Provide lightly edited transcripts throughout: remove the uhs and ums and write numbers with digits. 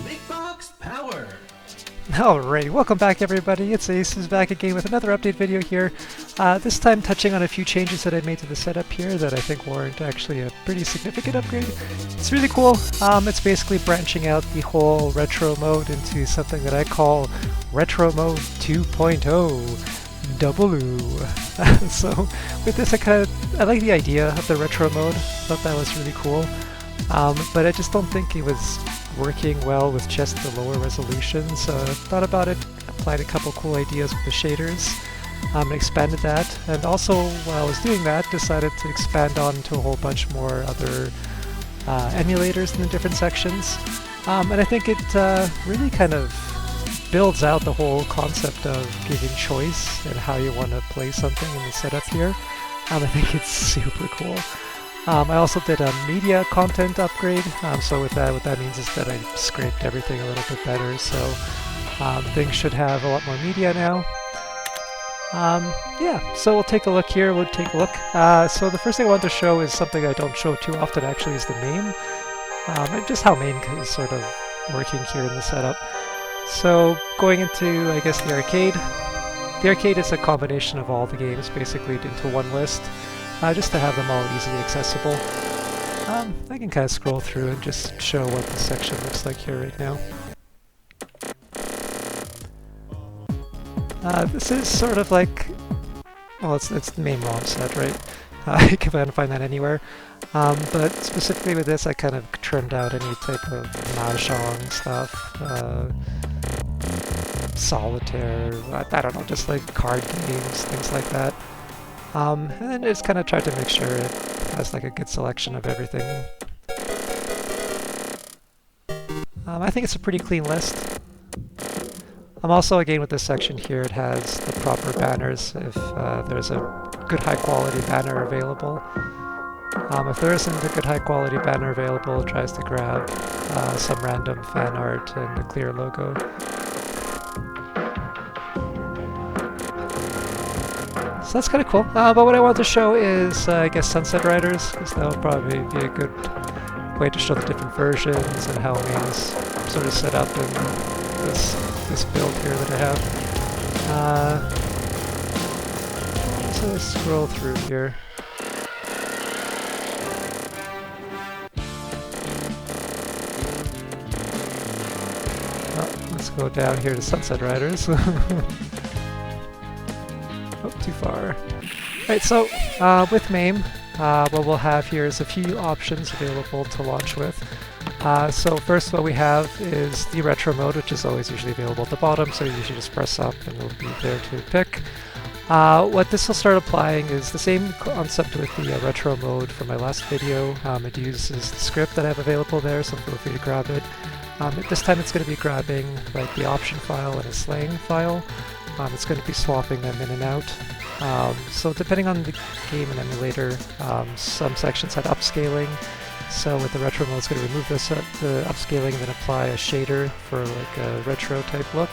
Bigbox Power! Alrighty, welcome back everybody, it's Ace who's back again with another update video here. This time touching on a few changes that I made to the setup here that I think warrant actually a pretty significant upgrade. It's really cool. It's basically branching out the whole retro mode into something that I call Retromode 2.0. Double ooh. So with this I like the idea of the retro mode, thought that was really cool. But I just don't think it was working well with just the lower resolution, so I thought about it, applied a couple cool ideas with the shaders, expanded that, and also while I was doing that decided to expand on to a whole bunch more other emulators in the different sections. And I think it really kind of builds out the whole concept of giving choice and how you want to play something in the setup here. I think it's super cool. I also did a media content upgrade, so with that, what that means is that I scraped everything a little bit better, so things should have a lot more media now. Yeah, so we'll take a look here, so the first thing I wanted to show is something I don't show too often actually, is the MAME, and just how MAME is sort of working here in the setup. So going into, I guess, the arcade. The arcade is a combination of all the games basically into one list. Just to have them all easily accessible. I can kind of scroll through and just show what the section looks like here right now. This is sort of like, well, it's the main ROM set, right? You can find that anywhere. But specifically with this, I kind of trimmed out any type of mahjong stuff, solitaire, I don't know, just like card games, things like that. And then just kind of tried to make sure it has like a good selection of everything. I think it's a pretty clean list. Also, again, with this section here, it has the proper banners if there's a good high quality banner available. If there isn't a good high quality banner available, it tries to grab some random fan art and a clear logo. So that's kind of cool. But what I want to show is, I guess, Sunset Riders, because that would probably be a good way to show the different versions and how MAME's sort of set up in this build here that I have. So let's scroll through here. Oh, let's go down here to Sunset Riders. Oh, too far. Right, so with MAME, what we'll have here is a few options available to launch with. So first what we have is the retro mode, which is always usually available at the bottom, so you usually just press up and it'll be there to pick. What this will start applying is the same concept with the retro mode from my last video. It uses the script that I have available there, so feel free to grab it. This time it's going to be grabbing like the option file and a slang file. It's going to be swapping them in and out. So depending on the game and emulator, some sections had upscaling. So with the retro mode, it's going to remove the upscaling and then apply a shader for like a retro type look.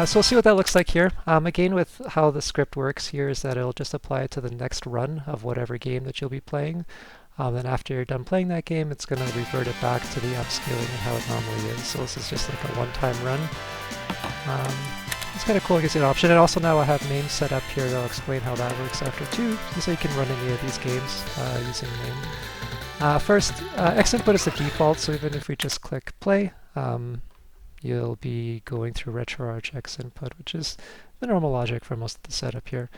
So we'll see what that looks like here. Again, with how the script works here is that it'll just apply it to the next run of whatever game that you'll be playing. Then after you're done playing that game, it's going to revert it back to the upscaling and how it normally is. So this is just like a one-time run. It's kind of cool, it gives you an option. And also now I have MAME set up here that I'll explain how that works after too, so you can run any of these games using MAME. First, X input is the default, so even if we just click play, you'll be going through Retroarch X input, which is the normal logic for most of the setup here,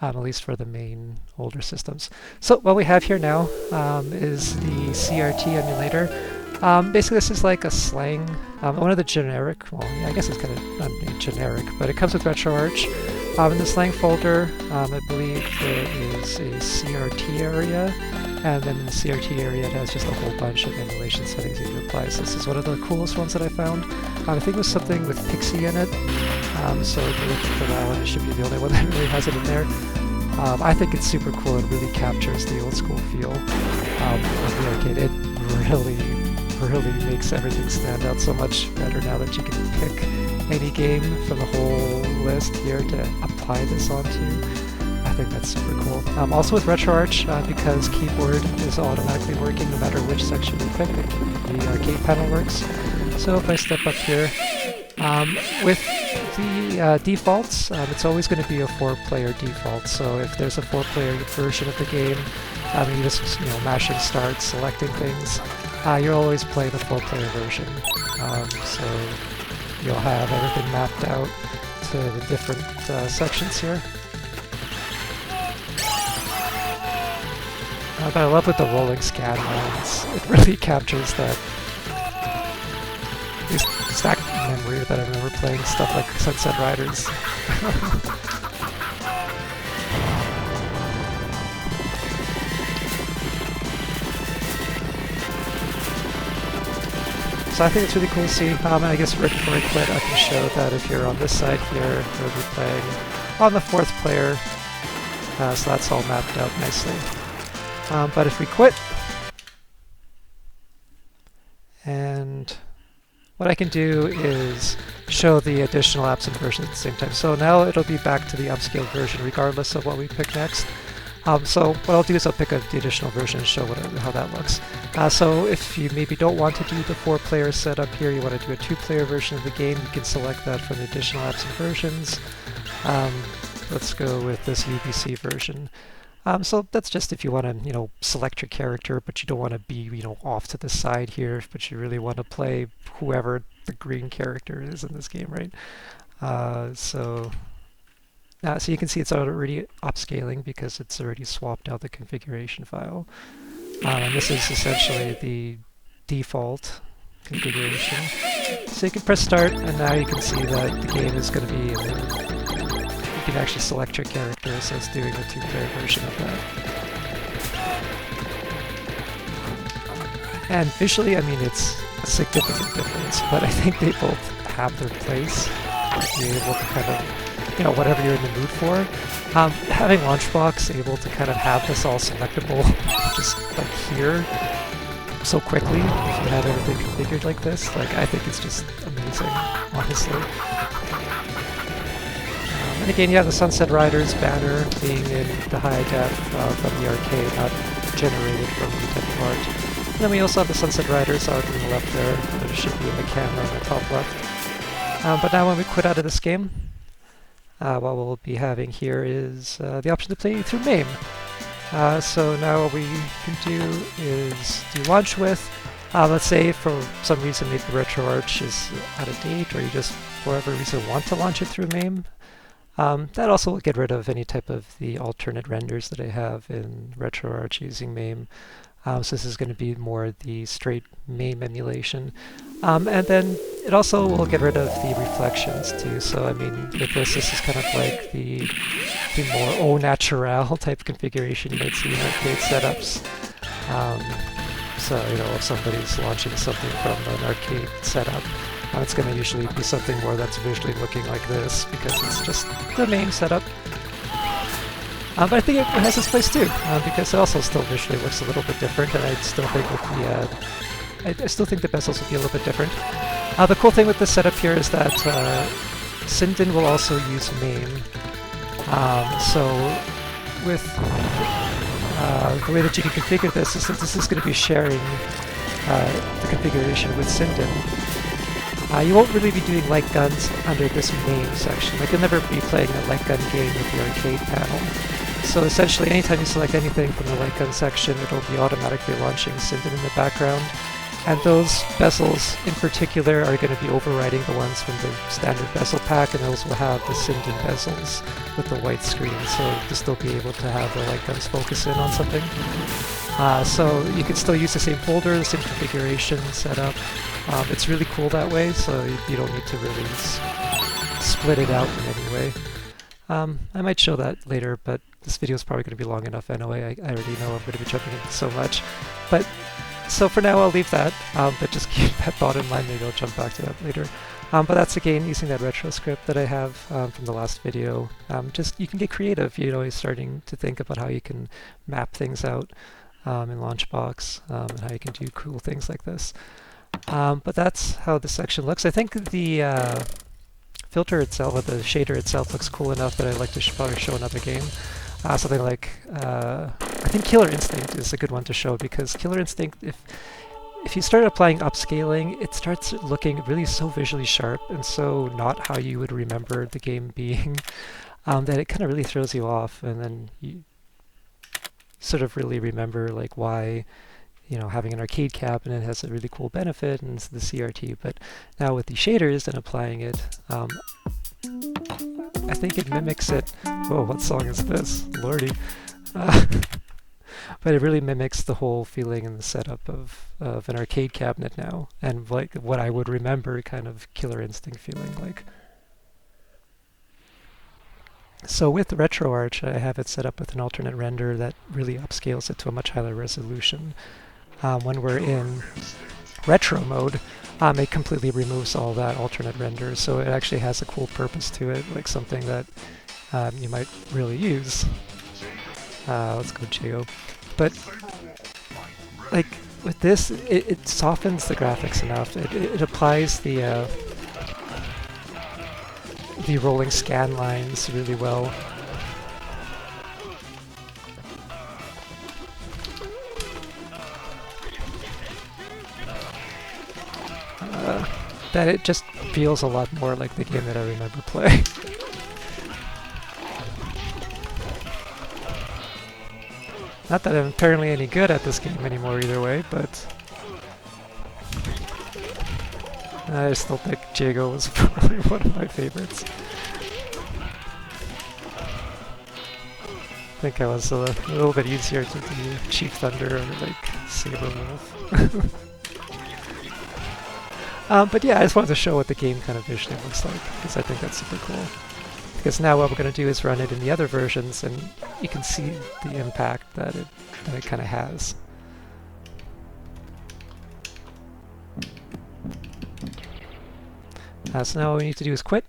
at least for the main older systems. So what we have here now is the CRT emulator. Basically this is like a slang, one of the generic, well yeah, I guess it's kind of not generic, but it comes with Retroarch. In the slang folder, I believe there is a CRT area, and then in the CRT area it has just a whole bunch of emulation settings you can apply. So this is one of the coolest ones that I found. I think it was something with Pixie in it, so if you look for that one, it should be the only one that really has it in there. I think it's super cool, it really captures the old school feel of the arcade. It really makes everything stand out so much better now that you can pick any game from the whole list here to apply this onto. I think that's super cool. Also with Retroarch, because keyboard is automatically working no matter which section you pick, the arcade panel works. So if I step up here, with the defaults, it's always going to be a 4-player default. So if there's a 4-player version of the game, you just mashing start, selecting things, you'll always play the 4-player version. So you'll have everything mapped out to the different sections here. But I love with the rolling scan lines. It really captures that stacked memory that I remember playing stuff like Sunset Riders. So I think it's really cool to see. And I guess right before I quit, I can show that if you're on this side here, you'll be playing on the 4th player. So that's all mapped out nicely. But if we quit, and what I can do is show the additional apps and versions at the same time. So now it'll be back to the upscaled version regardless of what we pick next. So what I'll do is I'll pick up the additional version and show how that looks. So if you maybe don't want to do the 4-player setup here, you want to do a 2-player version of the game, you can select that from the additional apps and versions. Let's go with this UBC version. So that's just if you want to, select your character, but you don't want to be, off to the side here, but you really want to play whoever the green character is in this game, right? So you can see it's already upscaling because it's already swapped out the configuration file. And this is essentially the default configuration. So you can press start, and now you can see that the game is going to be you can actually select your character, so it's doing a 2-player version of that. And visually, it's a significant difference, but I think they both have their place. You're able to kind of, whatever you're in the mood for. Having LaunchBox able to kind of have this all selectable just like here so quickly, if you have everything configured like this, I think it's just amazing, honestly. And again, you have the Sunset Riders banner being in the high def from the arcade, not generated from any type of art. And then we also have the Sunset Riders out in the left there. There should be in the camera on the top left. But now when we quit out of this game, what we'll be having here is the option to play through MAME. So now what we can do is do launch with. Let's say for some reason maybe Retroarch is out of date, or you just for whatever reason want to launch it through MAME. That also will get rid of any type of the alternate renders that I have in Retroarch using MAME. So this is going to be more the straight MAME emulation. And then it also will get rid of the reflections too. So with this is kind of like the more au naturel type configuration you might see in arcade setups. So if somebody's launching something from an arcade setup, it's going to usually be something more that's visually looking like this because it's just the MAME setup. But I think it has its place too, because it also still visually looks a little bit different, and I still think with the I still think the bezels will be a little bit different. The cool thing with this setup here is that Sinden will also use MAME. So with the way that you can configure this is that this is going to be sharing the configuration with Sinden. You won't really be doing light guns under this MAME section. You'll never be playing a light gun game with the arcade panel. So essentially, anytime you select anything from the light gun section, it'll be automatically launching Sinden in the background. And those bezels in particular are going to be overriding the ones from the standard bezel pack, and those will have the Sinden bezels with the white screen, so to still be able to have the light guns focus in on something. So you can still use the same folder, the same configuration setup. It's really cool that way, so you don't need to really split it out in any way. I might show that later, but this video is probably going to be long enough anyway. I already know I'm going to be jumping into so much. So for now I'll leave that, but just keep that thought in mind. Maybe I'll jump back to that later. But that's again using that retro script that I have from the last video. Just you can get creative, you're starting to think about how you can map things out in LaunchBox and how you can do cool things like this. But that's how this section looks. I think the filter itself, or the shader itself, looks cool enough that I'd like to probably show another game. Something like, I think Killer Instinct is a good one to show, because Killer Instinct, if you start applying upscaling, it starts looking really so visually sharp and so not how you would remember the game being, that it kind of really throws you off, and then you sort of really remember like why, you know, having an arcade cabinet has a really cool benefit, and it's the CRT. But now with the shaders and applying it, I think it mimics it. Whoa, what song is this? Lordy. But it really mimics the whole feeling and the setup of an arcade cabinet now, and like what I would remember kind of Killer Instinct feeling like. So with Retroarch, I have it set up with an alternate render that really upscales it to a much higher resolution. When we're in retro mode, it completely removes all that alternate render, so it actually has a cool purpose to it, like something that you might really use. Let's go Geo. But like with this, it softens the graphics enough. It applies the rolling scan lines really well. That it just feels a lot more like the game that I remember playing. Not that I'm apparently any good at this game anymore either way, but I still think Jaguar was probably one of my favorites. I think I was a little bit easier to do Chief Thunder or like Saber Wolf. But yeah, I just wanted to show what the game kind of visually looks like, because I think that's super cool. Because now what we're going to do is run it in the other versions, and you can see the impact that it kind of has. So now what we need to do is quit.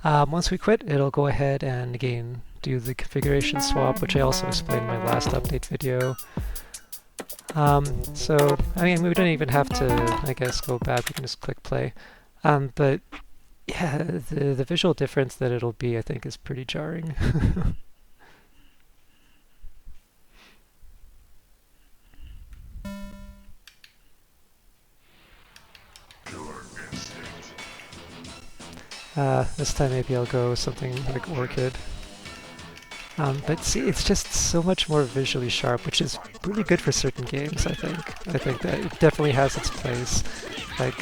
Once we quit, it'll go ahead and again do the configuration swap, which I also explained in my last update video. So, I mean, we don't even have to, I guess, go back. We can just click play. But yeah, the visual difference that it'll be, I think, is pretty jarring. This time maybe I'll go something like Orchid. But see, it's just so much more visually sharp, which is really good for certain games, I think. I think that it definitely has its place. Like,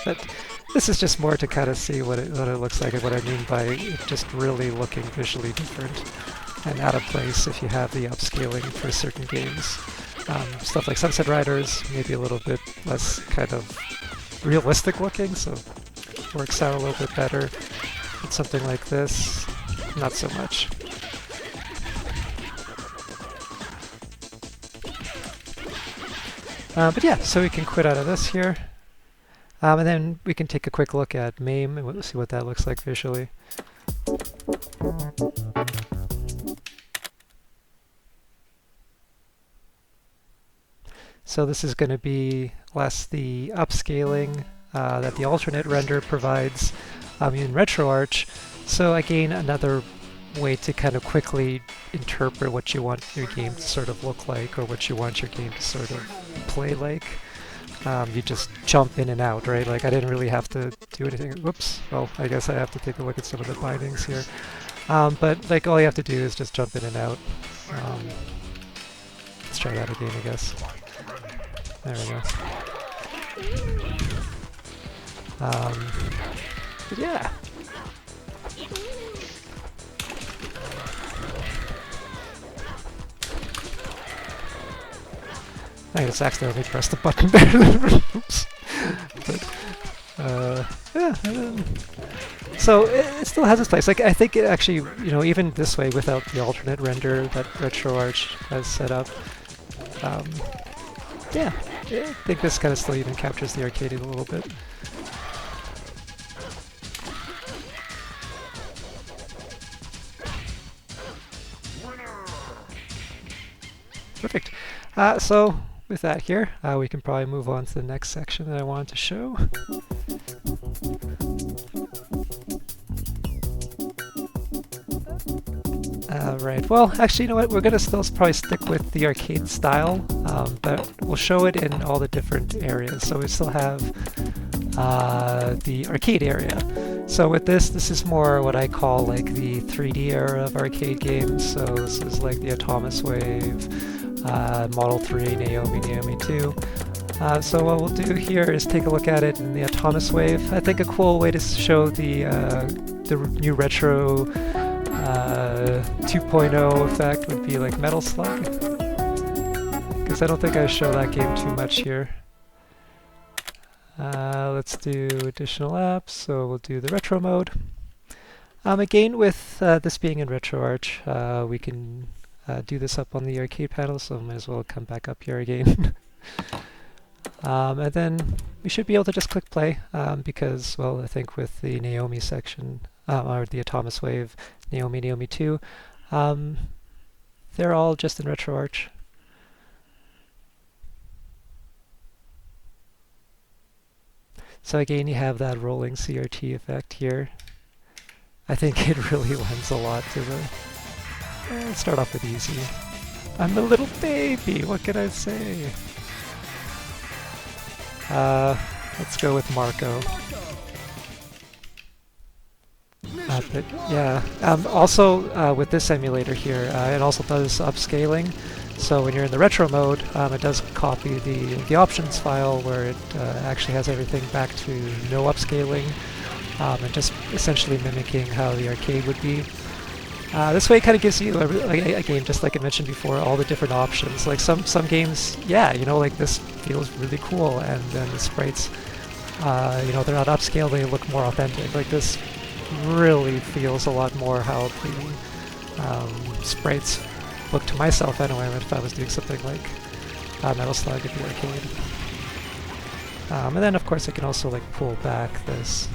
but this is just more to kind of see what it looks like and what I mean by it just really looking visually different and out of place if you have the upscaling for certain games. Stuff like Sunset Riders, maybe a little bit less kind of realistic looking, so works out a little bit better. But something like this, not so much. But yeah, so we can quit out of this here. And then we can take a quick look at MAME and we'll see what that looks like visually. So this is going to be less the upscaling that the alternate render provides in Retroarch. So again, another way to kind of quickly interpret what you want your game to sort of look like, or what you want your game to sort of play like. You just jump in and out, right? Like I didn't really have to do anything. Whoops. Well, I guess I have to take a look at some of the bindings here. But like all you have to do is just jump in and out. Let's try that again, I guess. There we go. But yeah. I just accidentally pressed the button there. Oops. But, yeah. So it still has its place. Like I think it actually, you know, even this way without the alternate render that Retroarch has set up, yeah, I think this kind of still even captures the arcade a little bit. So with that here, we can probably move on to the next section that I wanted to show. Right, well, actually, you know what, we're going to still probably stick with the arcade style, but we'll show it in all the different areas. So we still have the arcade area. So with this is more what I call like the 3D era of arcade games. So this is like the Atomus Wave, Model 3, Naomi 2. So what we'll do here is take a look at it in the Atomus Wave. I think a cool way to show the new retro 2.0 effect would be like Metal Slug, because I don't think I show that game too much here. Let's do additional apps, so we'll do the retro mode. Again, with this being in Retroarch, we can do this up on the arcade panel, so I might as well come back up here again. And then we should be able to just click play, because, well, I think with the Naomi section, or the Atomus Wave, Naomi 2, they're all just in Retroarch. So again, you have that rolling CRT effect here. I think it really lends a lot to the... Let's start off with easy. I'm a little baby, what can I say? Let's go with Marco. But yeah, also with this emulator here, it also does upscaling. So when you're in the retro mode, it does copy the options file where it actually has everything back to no upscaling, and just essentially mimicking how the arcade would be. This way it kind of gives you, again, just like I mentioned before, all the different options. Like some games, yeah, you know, like this feels really cool, and then the sprites, you know, they're not upscaled, they look more authentic. Like this really feels a lot more how the sprites look to myself anyway, if I was doing something like Metal Slug at the arcade. And then of course I can also like pull back this.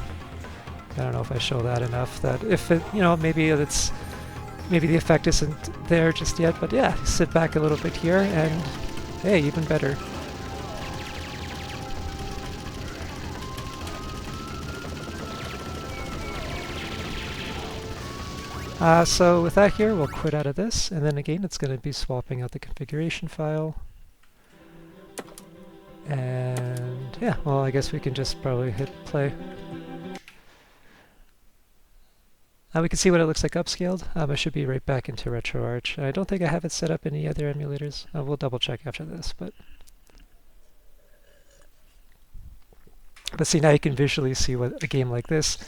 I don't know if I show that enough, that if it, you know, maybe the effect isn't there just yet, but yeah, sit back a little bit here and hey, even better. So with that here, we'll quit out of this, and then again, it's going to be swapping out the configuration file. And yeah, well, I guess we can just probably hit play. We can see what it looks like upscaled. It should be right back into Retroarch. I don't think I have it set up in any other emulators. We'll double check after this, but see, now you can visually see what a game like this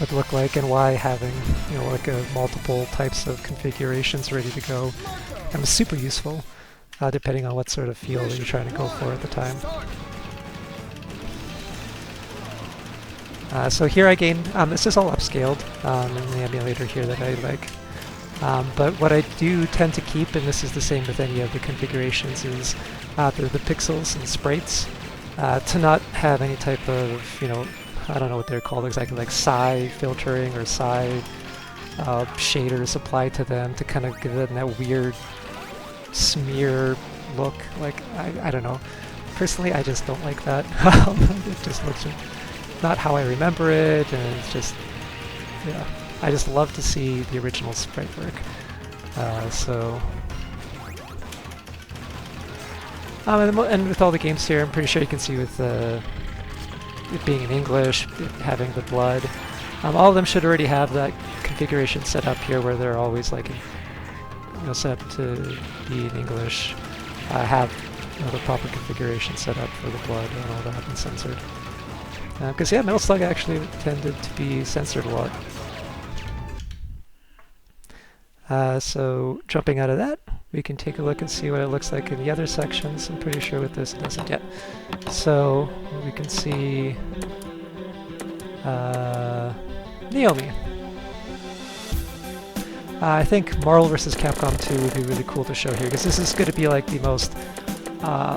would look like, and why having, you know, like multiple types of configurations ready to go is super useful, depending on what sort of feel that you're trying to go for at the time. So here again, this is all upscaled in the emulator here that I like. But what I do tend to keep, and this is the same with any of the configurations, is the pixels and sprites to not have any type of, you know, I don't know what they're called exactly, like psi filtering or psi shaders applied to them to kind of give them that weird smear look. Like, I don't know. Personally, I just don't like that. It just looks not how I remember it, and it's just, yeah. I just love to see the original sprite work. And with all the games here, I'm pretty sure you can see with it being in English, having the blood, all of them should already have that configuration set up here, where they're always like, you know, set up to be in English, have, you know, the proper configuration set up for the blood and all that, and censored. Because yeah, Metal Slug actually tended to be censored a lot. So jumping out of that, we can take a look and see what it looks like in the other sections. I'm pretty sure with this it doesn't yet. So we can see Naomi. I think Marvel vs. Capcom 2 would be really cool to show here, because this is going to be like the most,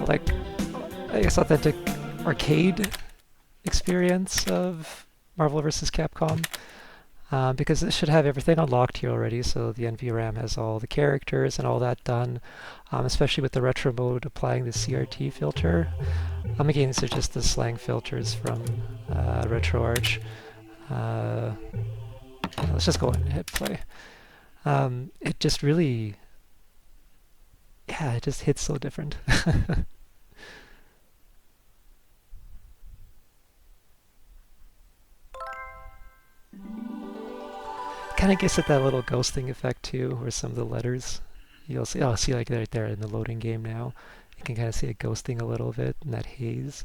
like, I guess, authentic arcade experience of Marvel vs. Capcom. because it should have everything unlocked here already, so the NVRAM has all the characters and all that done, especially with the retro mode applying the CRT filter. Again, these are just the slang filters from Retroarch. Let's just go ahead and hit play. It just really, yeah, it just hits so different. Kind of gives it that little ghosting effect too, where some of the letters, you'll see, oh, see like right there in the loading game now, you can kind of see it ghosting a little bit in that haze.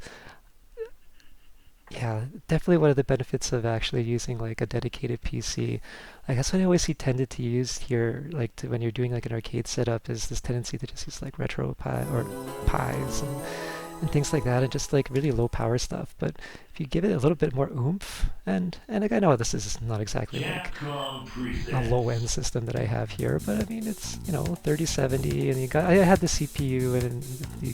Yeah, definitely one of the benefits of actually using like a dedicated PC. Like that's what I always see tended to use here, like when you're doing like an arcade setup, is this tendency to just use like retro Pi or Pis and things like that, and just like really low power stuff. But if you give it a little bit more oomph, and like I know this is not exactly like a low end system that I have here, but I mean it's 3070, and I had the CPU and the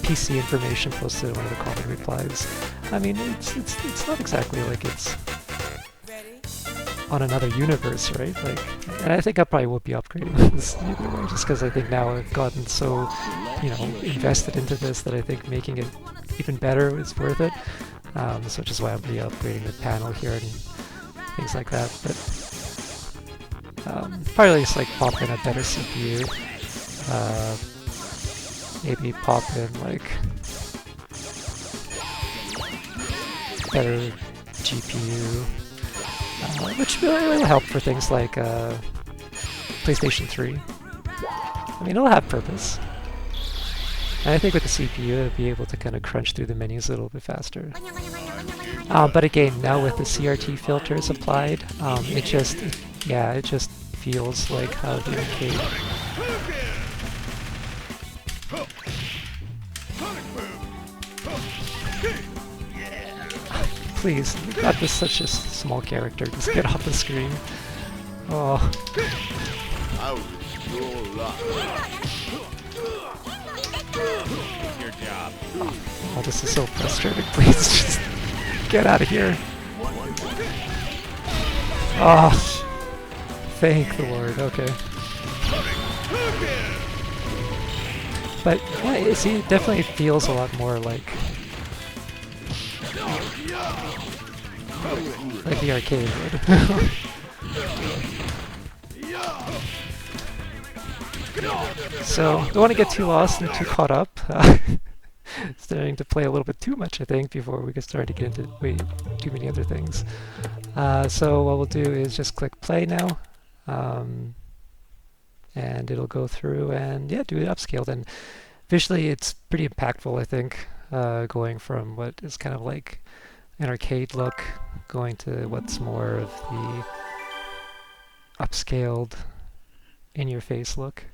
PC information posted in one of the comment replies. I mean, it's not exactly like it's on another universe, right? Like, and I think I probably will be upgrading this either way, just because I think now I've gotten so, invested into this that I think making it even better is worth it. So which is why I'm really upgrading the panel here and things like that. But probably just like pop in a better CPU. Maybe pop in like better GPU, which will help for things like PlayStation 3. I mean, it'll have purpose. And I think with the CPU, it'll be able to kind of crunch through the menus a little bit faster. But again, now with the CRT filters applied, it just feels like how the arcade. Please, you got this such a small character, just get off the screen. Oh. Your job. Oh, this is so frustrating. Please just get out of here. Oh, thank the Lord. Okay. But yeah, see, it definitely feels a lot more like the arcade would. So, don't want to get too lost and too caught up. Starting to play a little bit too much, I think, before we get started to get into too many other things. So what we'll do is just click play now, and it'll go through and do it upscaled. And visually, it's pretty impactful, I think, going from what is kind of like an arcade look, going to what's more of the upscaled, in-your-face look.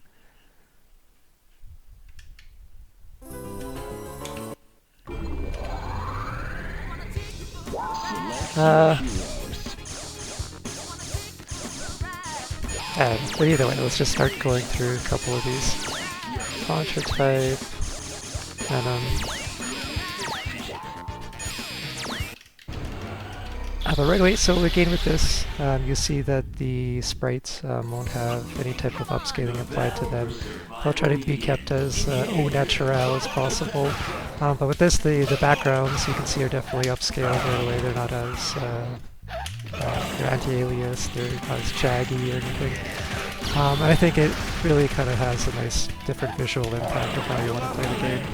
But either way, let's just start going through a couple of these. Launcher type, and but right away, so again with this, you see that the sprites won't have any type of upscaling applied to them. They'll try to be kept as au naturel as possible. But with this, the backgrounds you can see are definitely upscaled right away. They're not as they're anti-alias, they're not as jaggy or anything. And I think it really kind of has a nice different visual impact of how you want to play the game.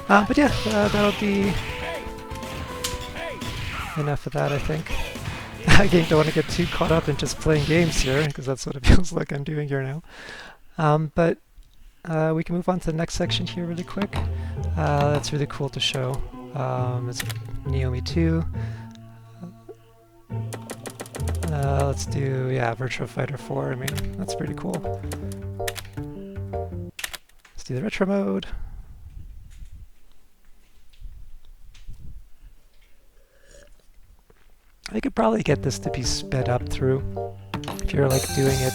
But yeah, that'll be enough of that, I think. Again, don't want to get too caught up in just playing games here, because that's what it feels like I'm doing here now. But we can move on to the next section here really quick. That's really cool to show. It's Naomi 2. Let's do, Virtua Fighter 4. I mean, that's pretty cool. Let's do the retro mode. I could probably get this to be sped up through if you're like doing it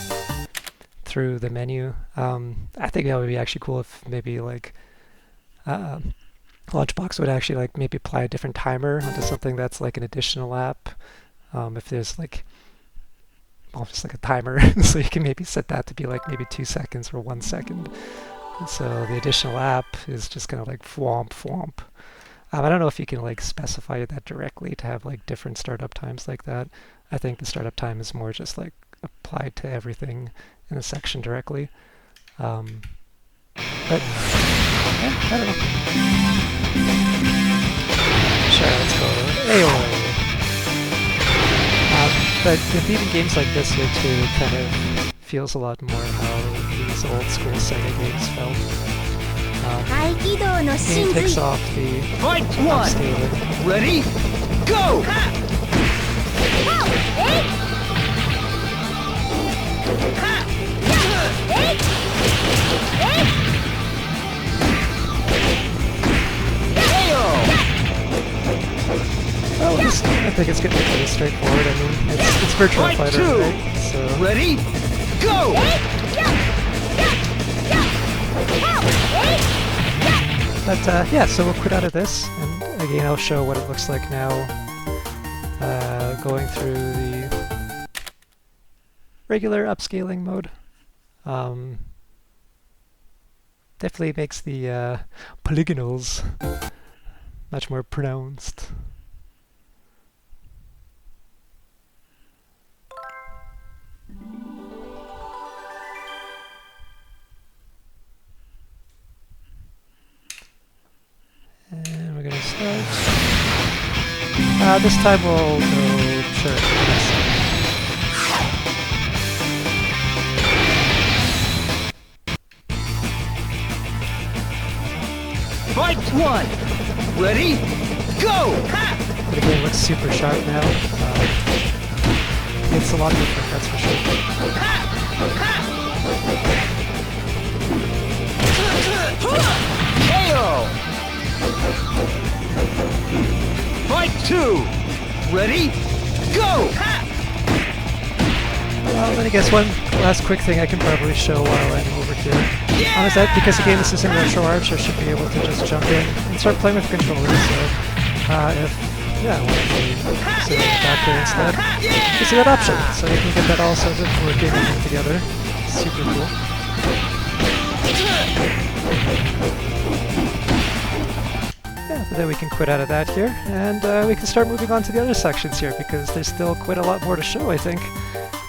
through the menu. I think that would be actually cool if maybe like LaunchBox would actually like maybe apply a different timer onto something that's like an additional app. If there's like, well, just like a timer, so you can maybe set that to be like maybe 2 seconds or 1 second. And so the additional app is just gonna like thwomp thwomp. I don't know if you can like specify that directly to have like different startup times like that. I think the startup time is more just like applied to everything in the section directly. But yeah, I don't know. Sure, let's go AOA. But with even games like this here too, it kind of feels a lot more how these old school Sega games felt. Game takes off the upscaling. Ready? Go! Well, I think it's going to be pretty straightforward. I mean, it's Virtua Fighter, right? So. Ready? Go! But yeah, so we'll quit out of this, and again I'll show what it looks like now going through the regular upscaling mode. Definitely makes the polygonals much more pronounced. And we're going to start. This time we'll go, sure. Fight one! Ready? Go! The game looks super sharp now. It's a lot different, that's for sure. KO! Fight two! Ready? Go! Well, then I guess one last quick thing I can probably show while I'm over here. Is that because again this is in Retroarch, I should be able to just jump in and start playing with controllers. So if I want to sit back here instead, you see that option. So you can get that all sorts of working together. Super cool. Yeah, but then we can quit out of that here, and we can start moving on to the other sections here because there's still quite a lot more to show, I think.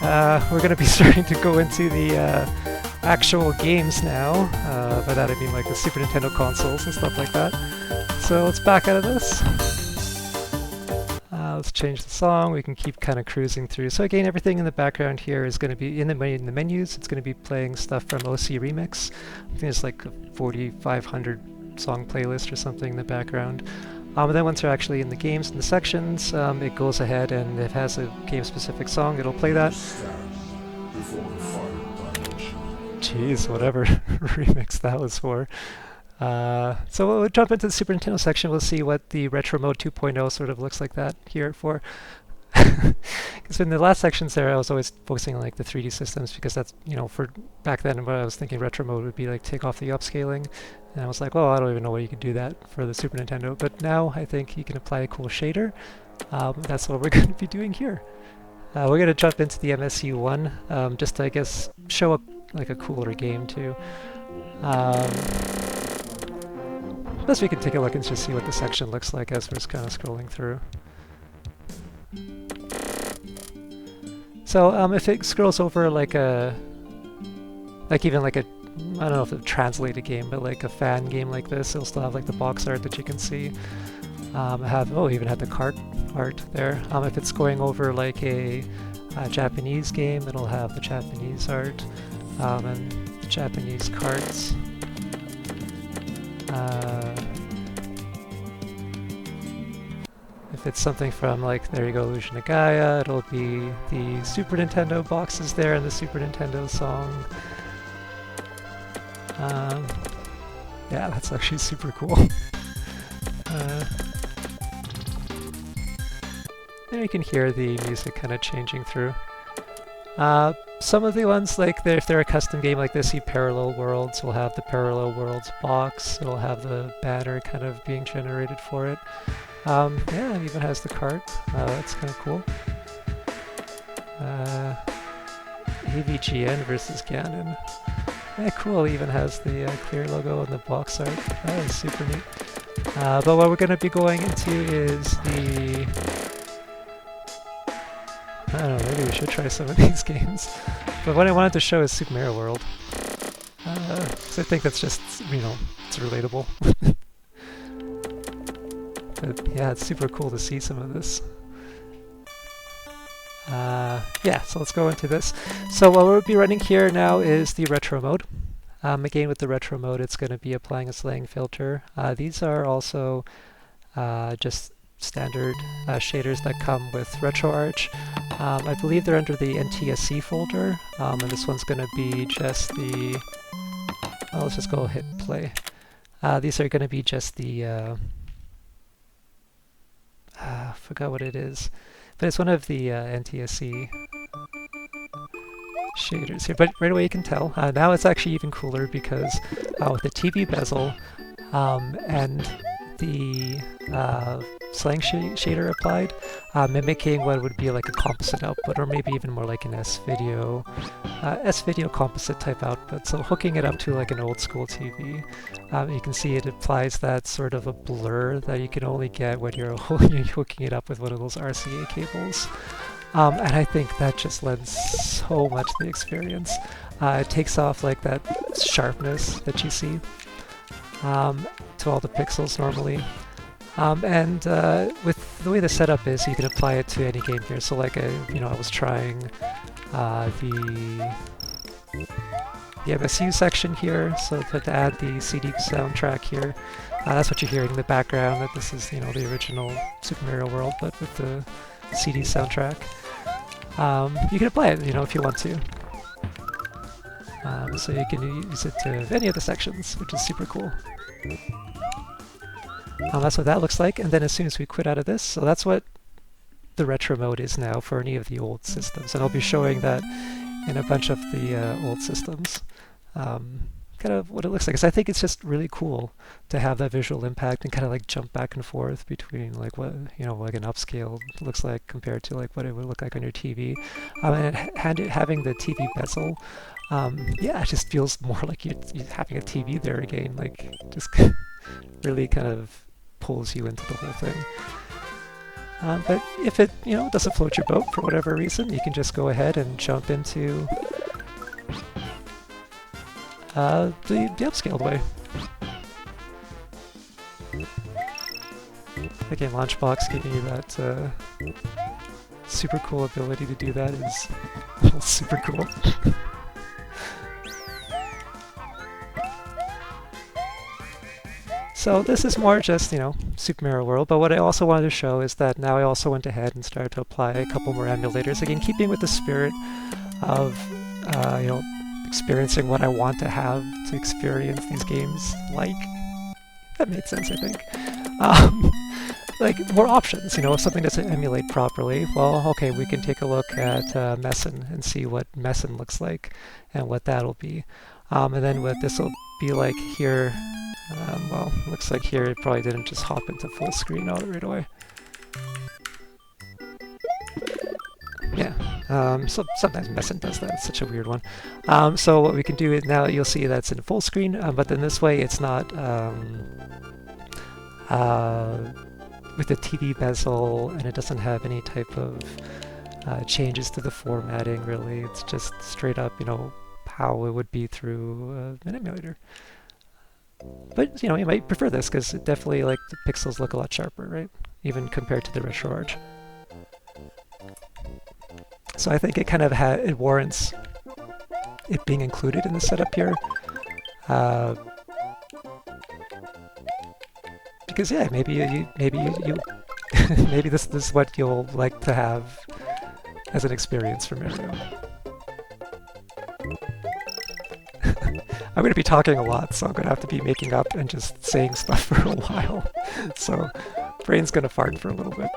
We're going to be starting to go into the actual games now. By that I mean like the Super Nintendo consoles and stuff like that. So let's back out of this. Let's change the song. We can keep kind of cruising through. So again, everything in the background here is going to be in the menus. It's going to be playing stuff from OC Remix. I think there's like a 4,500 song playlist or something in the background. And then once they're actually in the games and the sections, it goes ahead and it has a game-specific song. It'll play that. Jeez, whatever remix that was for. So we'll jump into the Super Nintendo section. We'll see what the Retromode 2.0 sort of looks like that here for. Because in the last sections there, I was always focusing on like the 3D systems because that's, you know, for back then what I was thinking Retromode would be like take off the upscaling. And I was like, well, I don't even know where you could do that for the Super Nintendo. But now I think you can apply a cool shader. That's what we're going to be doing here. We're going to jump into the MSU1 just to, I guess, show like a cooler game too. Plus we can take a look and just see what the section looks like as we're just kind of scrolling through. So if it scrolls over like a, even like a, I don't know if it's a translated game, but like a fan game like this, it'll still have like the box art that you can see. Even had the cart art there. If it's going over like a Japanese game, it'll have the Japanese art and the Japanese carts. If it's something from like, there you go, Illusion of Gaia, it'll be the Super Nintendo boxes there and the Super Nintendo song. Yeah, that's actually super cool. And you can hear the music kind of changing through. Some of the ones, like if they're a custom game like this, you Parallel Worlds will have the Parallel Worlds box. It'll have the banner kind of being generated for it. Yeah, it even has the cart. That's kind of cool. AVGN versus Ganon. Yeah, cool. It even has the clear logo on the box art. That is super neat. But what we're going to be going into is the... I don't know, maybe we should try some of these games. But what I wanted to show is Super Mario World. So I think that's just, you know, it's relatable. But yeah, it's super cool to see some of this. Yeah, so let's go into this. So what we'll be running here now is the retro mode. Again, with the retro mode, it's going to be applying a slang filter. These are also just standard shaders that come with Retroarch. I believe they're under the NTSC folder, and this one's going to be just the... Well, let's just go hit play. These are going to be just the... I forgot what it is, but it's one of the NTSC shaders here. But right away you can tell. Now it's actually even cooler because with the TV bezel and the slang shader applied, mimicking what would be like a composite output, or maybe even more like an S-video composite type output. So hooking it up to like an old school TV, you can see it applies that sort of a blur that you can only get when you're hooking it up with one of those RCA cables. And I think that just lends so much to the experience. It takes off like that sharpness that you see to all the pixels normally. And with the way the setup is, you can apply it to any game here. So like, I was trying the MSU section here, so to add the CD soundtrack here. That's what you're hearing in the background, that this is, the original Super Mario World, but with the CD soundtrack. You can apply it, if you want to. So you can use it to any of the sections, which is super cool. That's what that looks like, and then as soon as we quit out of this, so that's what the retro mode is now for any of the old systems, and I'll be showing that in a bunch of the old systems. Kind of what it looks like, because I think it's just really cool to have that visual impact and kind of like jump back and forth between like what, like an upscale looks like compared to like what it would look like on your TV. And having the TV bezel, yeah, it just feels more like you're having a TV there again, like just really kind of pulls you into the whole thing. But if it, doesn't float your boat for whatever reason, you can just go ahead and jump into the upscaled way. Again, LaunchBox giving you that super cool ability to do that is super cool. So this is more just, Super Mario World, but what I also wanted to show is that now I also went ahead and started to apply a couple more emulators, again keeping with the spirit of, experiencing what I want to have to experience these games like. That made sense, I think. Like, more options, if something doesn't emulate properly, well, okay, we can take a look at Mesen and see what Mesen looks like and what that'll be. And then what this will be like here, well, looks like here it probably didn't just hop into full screen right away. Yeah, so sometimes Mesen does that, it's such a weird one. So what we can do is now you'll see that's in full screen, but then this way it's not with the TV bezel, and it doesn't have any type of changes to the formatting really. It's just straight up, how it would be through an emulator. But, you might prefer this because it definitely, like, the pixels look a lot sharper, right? Even compared to the Retroarch. So I think it kind of it warrants it being included in the setup here. Because yeah, maybe you maybe this is what you'll like to have as an experience for Mario. I'm going to be talking a lot, so I'm going to have to be making up and just saying stuff for a while. So brain's going to fart for a little bit.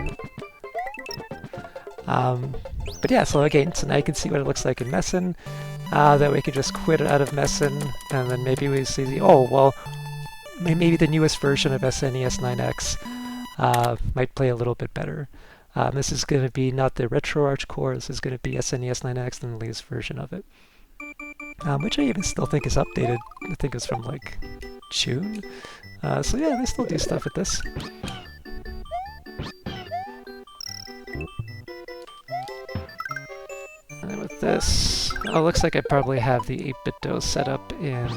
But yeah, so again, so now you can see what it looks like in Mesen. Then we can just quit out of Mesen, and then maybe we see the, oh, well, maybe the newest version of SNES 9X might play a little bit better. This is going to be not the Retroarch core, this is going to be SNES 9X and the latest version of it. Which I even still think is updated. I think it's from like June. So yeah, they still do stuff with this. And then with this, oh, looks like I probably have the 8-bit DOS set up in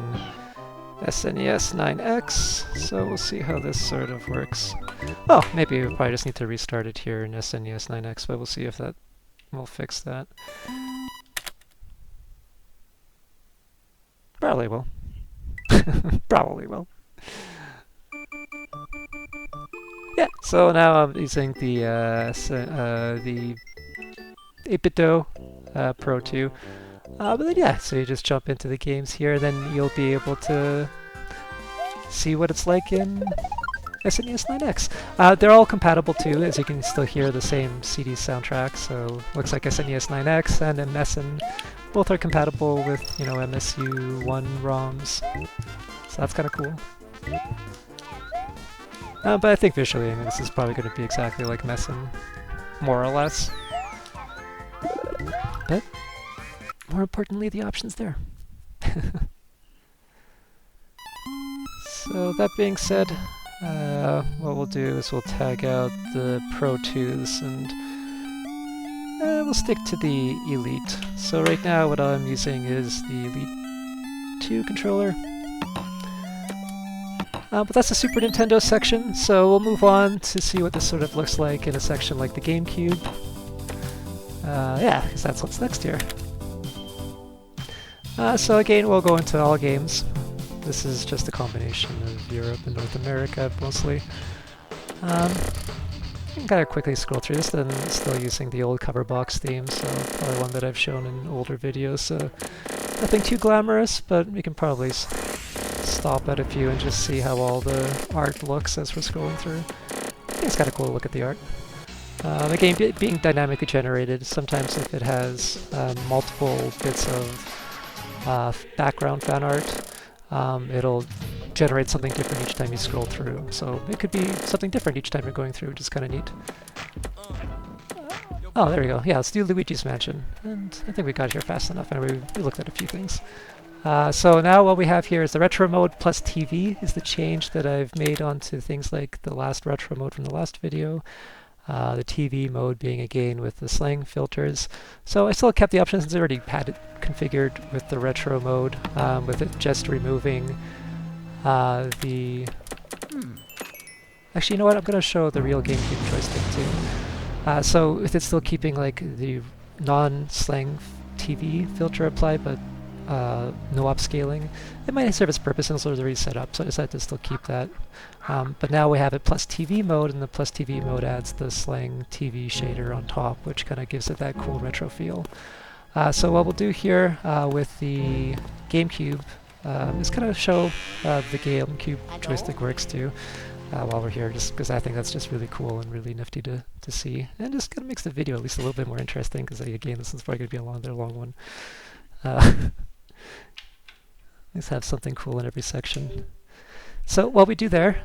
SNES 9X, so we'll see how this sort of works. Oh, maybe we probably just need to restart it here in SNES 9X, but we'll see if that will fix that. Probably will. Probably will. Yeah, so now I'm using the 8-bit DOS Pro 2. But then yeah, so you just jump into the games here, then you'll be able to see what it's like in SNES 9X. They're all compatible too, as you can still hear the same CD soundtrack, so looks like SNES 9X and Mesen both are compatible with, you know, MSU1 ROMs, so that's kind of cool. But I think visually, I mean, this is probably going to be exactly like Mesen, more or less. But more importantly, the options there. So that being said, what we'll do is we'll tag out the Pro 2s and we'll stick to the Elite. So right now what I'm using is the Elite 2 controller. But that's the Super Nintendo section, so we'll move on to see what this sort of looks like in a section like the GameCube. Yeah, because that's what's next here. So again, we'll go into all games. This is just a combination of Europe and North America, mostly. I can kind of quickly scroll through this, and still using the old cover box theme, so probably one that I've shown in older videos. So nothing too glamorous, but we can probably stop at a few and just see how all the art looks as we're scrolling through. I think it's kind of cool to look at the art. The game being dynamically generated, sometimes if it has multiple bits of background fan art, it'll generate something different each time you scroll through. So it could be something different each time you're going through, which is kind of neat. Oh, there we go. Yeah, let's do Luigi's Mansion. And I think we got here fast enough, and we looked at a few things. So now what we have here is the Retromode plus TV is the change that I've made onto things like the last Retromode from the last video. The TV mode being again with the slang filters. So I still kept the options since I already had it configured with the retro mode, with it just removing the... Actually, you know what? I'm going to show the real GameCube joystick too. So with it still keeping like the non-slang TV filter applied, but no upscaling, it might serve its purpose and it's already set up, so I decided to still keep that. But now we have it plus TV mode, and the plus TV mode adds the slang TV shader on top, which kind of gives it that cool retro feel. So what we'll do here with the GameCube is kind of show the GameCube joystick works too while we're here, just because I think that's just really cool and really nifty to see, and just kind of makes the video at least a little bit more interesting, because again, this is probably going to be another long one. Let's have something cool in every section. So what we do there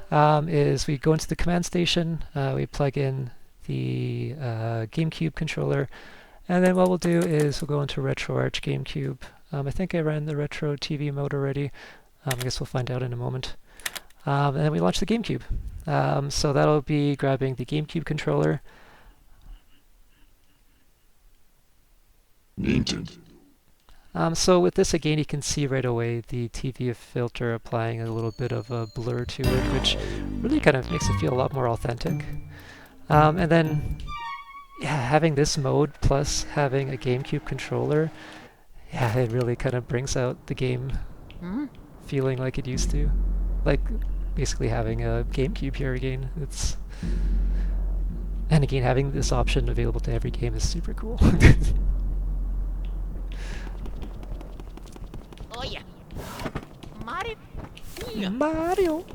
is we go into the command station, we plug in the GameCube controller, and then what we'll do is we'll go into Retroarch GameCube. I think I ran the Retro TV mode already. I guess we'll find out in a moment. And then we launch the GameCube. So that'll be grabbing the GameCube controller. So with this, again, you can see right away the TV filter applying a little bit of a blur to it, which really kind of makes it feel a lot more authentic. And then, yeah, having this mode plus having a GameCube controller, yeah, it really kind of brings out the game feeling like it used to. Like, basically having a GameCube here again. And again, having this option available to every game is super cool. Oh yeah. Mario. Mario.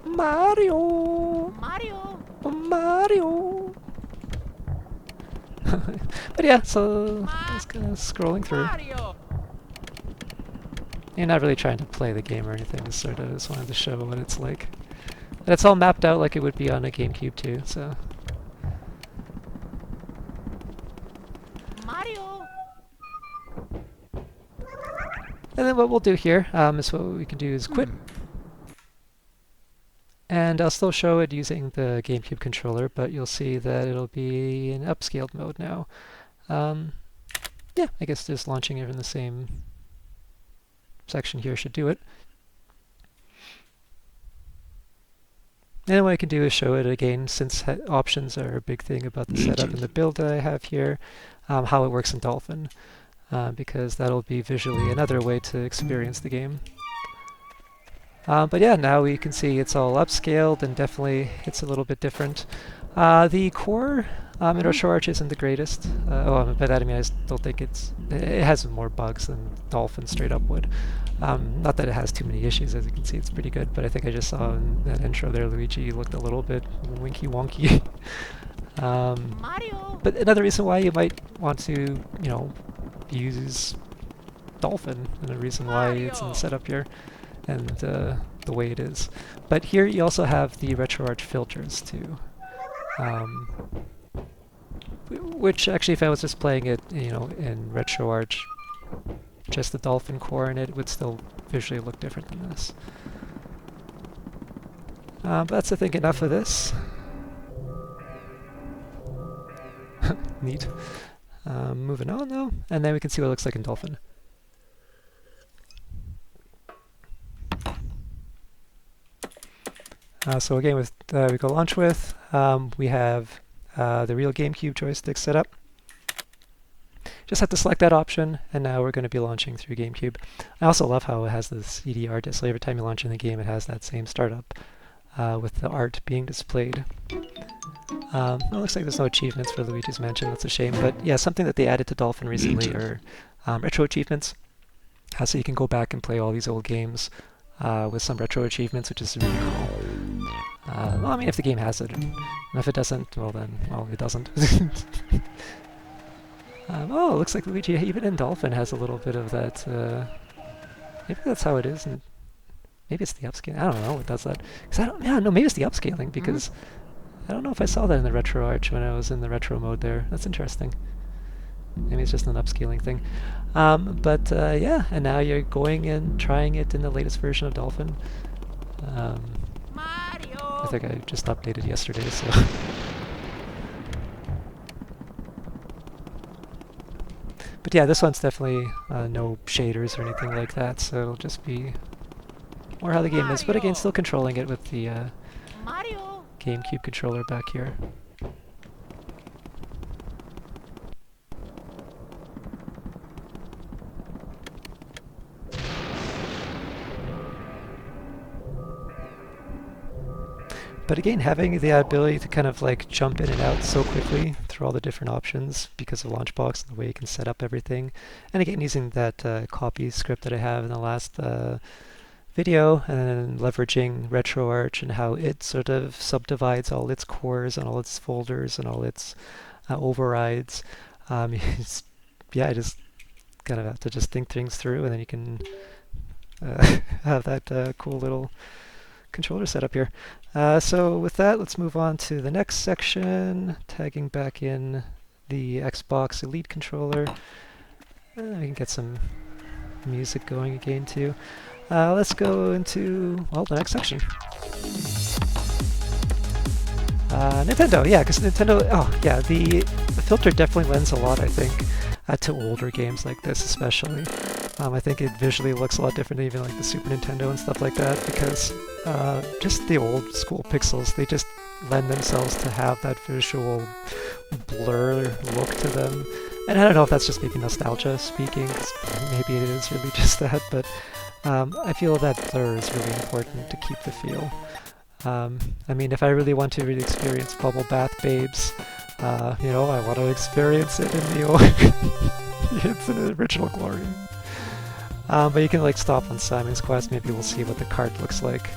Mario. Mario. Mario. But yeah, so just kind of scrolling through. Mario. You're not really trying to play the game or anything, sort of just wanted to show what it's like. And it's all mapped out like it would be on a GameCube too, so. Mario. And then what we'll do here is what we can do is quit. And I'll still show it using the GameCube controller, but you'll see that it'll be in upscaled mode now. Yeah, I guess just launching it in the same section here should do it. And what I can do is show it again, since options are a big thing about the setup and the build that I have here, how it works in Dolphin, because that'll be visually another way to experience the game. But yeah, now we can see it's all upscaled, and definitely it's a little bit different. The core in Retroarch isn't the greatest. By that I mean I still think it has more bugs than Dolphin straight up would. Not that it has too many issues, as you can see it's pretty good, but I think I just saw in that intro there Luigi looked a little bit winky wonky. Mario. But another reason why you might want to, you know, use Dolphin, and a reason why it's in the setup here, and the way it is. But here you also have the Retroarch filters too. Which actually, if I was just playing it, you know, in Retroarch, just the Dolphin core in it would still visually look different than this. But that's, I think, enough of this. Neat. Moving on though, and then we can see what it looks like in Dolphin. So again, with we go launch with, we have the real GameCube joystick set up. Just have to select that option, and now we're going to be launching through GameCube. I also love how it has this CDR display. Every time you launch in the game, it has that same startup with the art being displayed. It looks like there's no achievements for Luigi's Mansion. That's a shame, but yeah, something that they added to Dolphin recently are retro achievements. So you can go back and play all these old games with some retro achievements, which is really cool. Well, I mean, if the game has it, and if it doesn't, well then, well, it doesn't. Oh, it looks like Luigi, even in Dolphin, has a little bit of that. Maybe that's how it is, and maybe it's the upscaling. I don't know what does that. Yeah, no, maybe it's the upscaling, because I don't know if I saw that in the Retroarch when I was in the retro mode there. That's interesting. Maybe it's just an upscaling thing. But yeah, and now you're going and trying it in the latest version of Dolphin. Mario. I think I just updated yesterday, so. But yeah, this one's definitely no shaders or anything like that, so it'll just be more how the game is. But again, still controlling it with the Mario. GameCube controller back here. But again, having the ability to kind of like jump in and out so quickly through all the different options because of LaunchBox and the way you can set up everything. And again, using that copy script that I have in the last video, and then leveraging Retroarch and how it sort of subdivides all its cores and all its folders and all its overrides. Yeah, I just kind of have to just think things through, and then you can have that cool little controller set up here. So with that, let's move on to the next section, tagging back in the Xbox Elite controller. We can get some music going again too. Let's go into, well, the next section. Nintendo, yeah, because Nintendo, oh yeah, the filter definitely lends a lot, I think, to older games like this especially. I think it visually looks a lot different than even like the Super Nintendo and stuff like that, because just the old school pixels, they just lend themselves to have that visual blur look to them. And I don't know if that's just maybe nostalgia speaking, 'cause maybe it is really just that, but I feel that blur is really important to keep the feel. I mean, if I really want to really experience Bubble Bath Babes, you know, I want to experience it in the old it's in the original glory. But you can like stop on Simon's Quest, maybe we'll see what the cart looks like.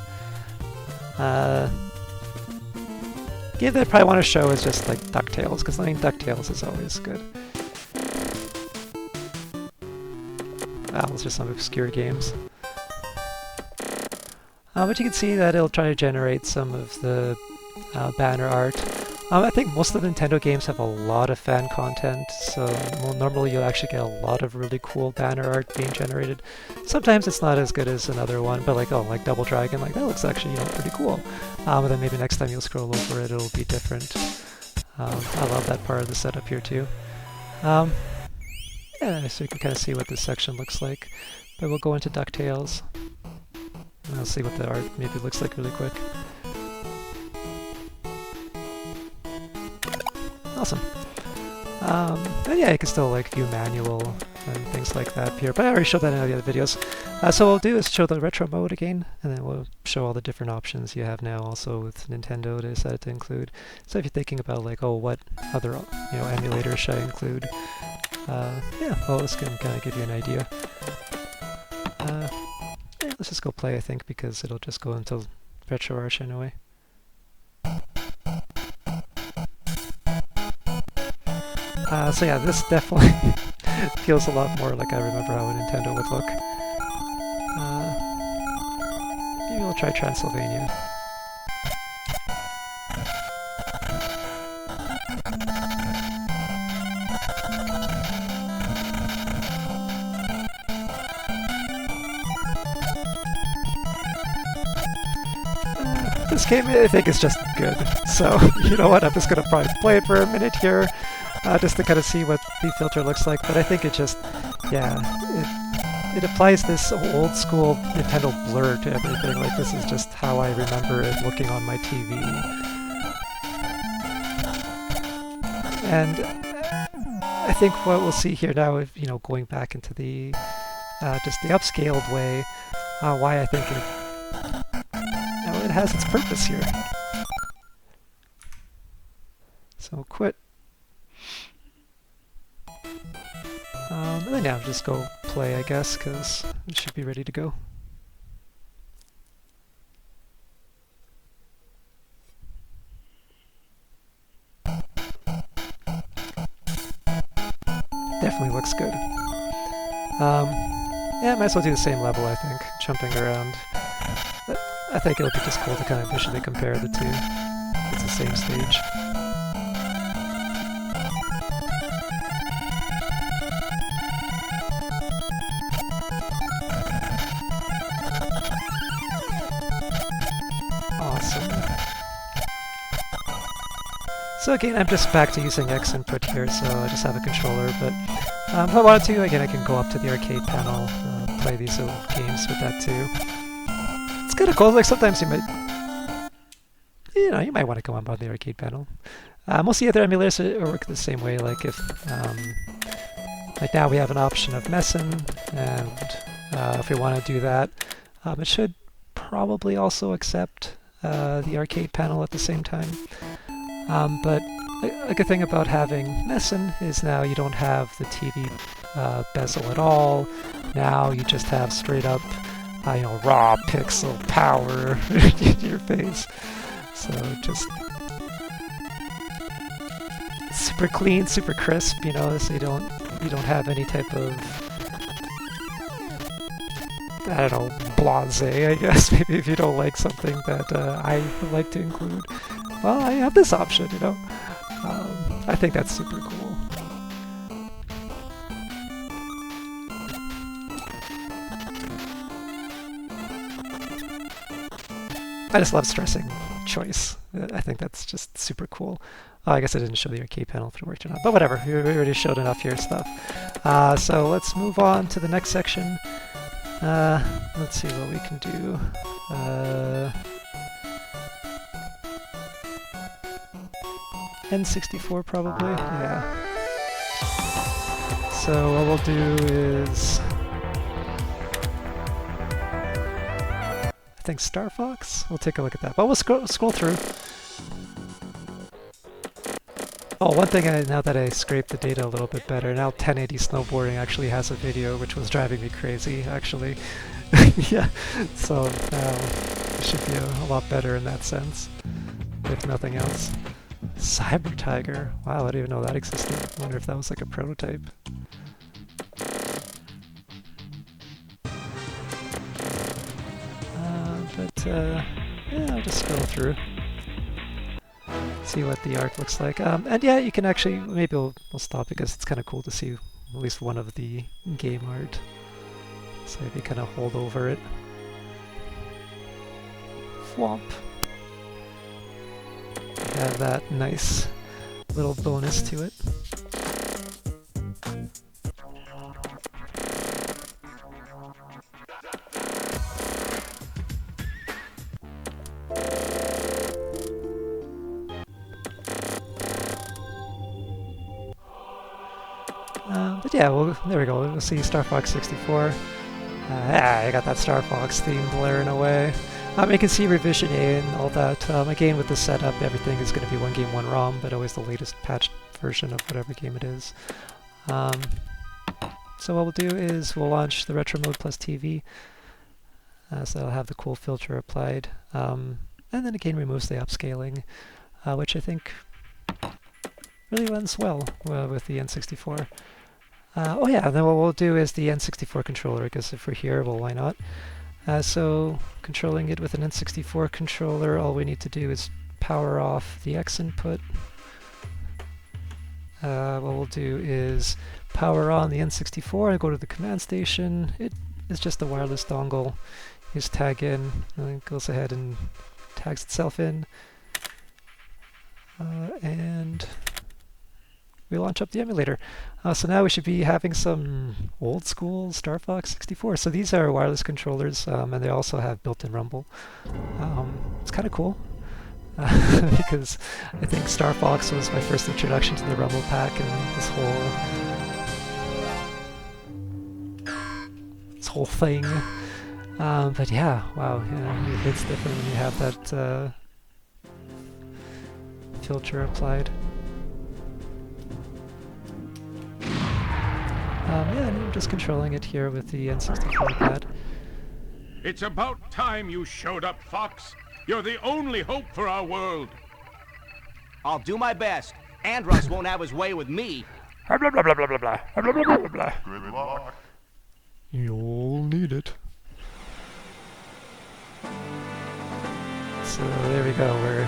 Game that I probably want to show is just like Ducktales, because I mean Ducktales is always good. those are some obscure games. But you can see that it'll try to generate some of the banner art. I think most of the Nintendo games have a lot of fan content, so normally you'll actually get a lot of really cool banner art being generated. Sometimes it's not as good as another one, but like, oh, like Double Dragon, like that looks actually, you know, pretty cool. And then maybe next time you'll scroll over it, it'll be different. I love that part of the setup here too. Yeah, so you can kind of see what this section looks like. But we'll go into Ducktales. And I'll see what the art maybe looks like really quick. Awesome. And yeah, you can still like view manual and things like that here, but I already showed that in the other videos. So what we'll do is show the retro mode again, and then we'll show all the different options you have now also with Nintendo they decided to include. So if you're thinking about like, oh, what other emulators should I include? Yeah, well, this can kind of give you an idea. Yeah, let's just go play, I think, because it'll just go into Retroarch anyway. So yeah, this definitely feels a lot more like I remember how a Nintendo would look. Maybe we'll try Transylvania. This game, I think, is just good. So, you know what, I'm just going to probably play it for a minute here, just to kind of see what the filter looks like. But I think it just, yeah, it applies this old school Nintendo blur to everything. Like, this is just how I remember it looking on my TV. And I think what we'll see here now, if, you know, going back into the, just the upscaled way, why I think it has its purpose here. So quit. And then yeah, just go play, I guess, because it should be ready to go. Definitely looks good. Yeah, might as well do the same level, I think, jumping around. I think it'll be just cool to kind of visually compare the two. It's the same stage. Awesome. So again, I'm just back to using X input here, so I just have a controller, but if I wanted to, again, I can go up to the arcade panel, play these old games with that too. It's kind of cool. Like sometimes you might, you might want to go on the arcade panel. Most of the other emulators work the same way. Like if, like now we have an option of Mesen, and if we want to do that, it should probably also accept the arcade panel at the same time. But a good thing about having Mesen is now you don't have the TV bezel at all. Now you just have straight up raw pixel power in your face. So just super clean, super crisp, so you don't have any type of, I don't know, blasé, I guess. Maybe if you don't like something that I would like to include. Well, I have this option, I think that's super cool. I just love stressing choice. I think that's just super cool. Oh, I guess I didn't show the arcade panel if it worked or not, but whatever. We already showed enough here stuff. So let's move on to the next section. Let's see what we can do. N64 probably, yeah. So what we'll do is, I think Starfox? We'll take a look at that, but we'll scroll through. Oh, one thing, now that I scraped the data a little bit better, now 1080 Snowboarding actually has a video, which was driving me crazy, actually. Yeah, so it should be a lot better in that sense, if nothing else. Cyber Tiger. Wow, I didn't even know that existed. I wonder if that was like a prototype. yeah, I'll just scroll through. See what the art looks like. And yeah, you can actually, maybe we'll stop because it's kind of cool to see at least one of the game art. So if you kind of hold over it. Thwomp. Have that nice little bonus to it. But yeah, well, there we go. We'll see Starfox 64. I got that Starfox theme blaring away. You can see Revision A and all that. Again, with the setup, everything is going to be one game, one ROM, but always the latest patched version of whatever game it is. So what we'll do is we'll launch the Retromode plus TV. So that'll have the cool filter applied. And then again removes the upscaling, which I think really runs well with the N64. Oh yeah, and then what we'll do is the N64 controller, because if we're here, well, why not? So controlling it with an N64 controller, all we need to do is power off the X input. What we'll do is power on the N64 and go to the command station. It is just a wireless dongle. You just tag in, and it goes ahead and tags itself in. And we launch up the emulator. So now we should be having some old school Starfox 64. So these are wireless controllers, and they also have built-in rumble. It's kind of cool, because I think Starfox was my first introduction to the rumble pack and this whole thing. But yeah, wow, yeah, it's different when you have that filter applied. Yeah, and I'm just controlling it here with the N64 pad. It's about time you showed up, Fox. You're the only hope for our world. I'll do my best. Andros won't have his way with me. Blah blah blah blah blah blah blah blah blah blah blah. Good luck. You'll need it. So there we go. We're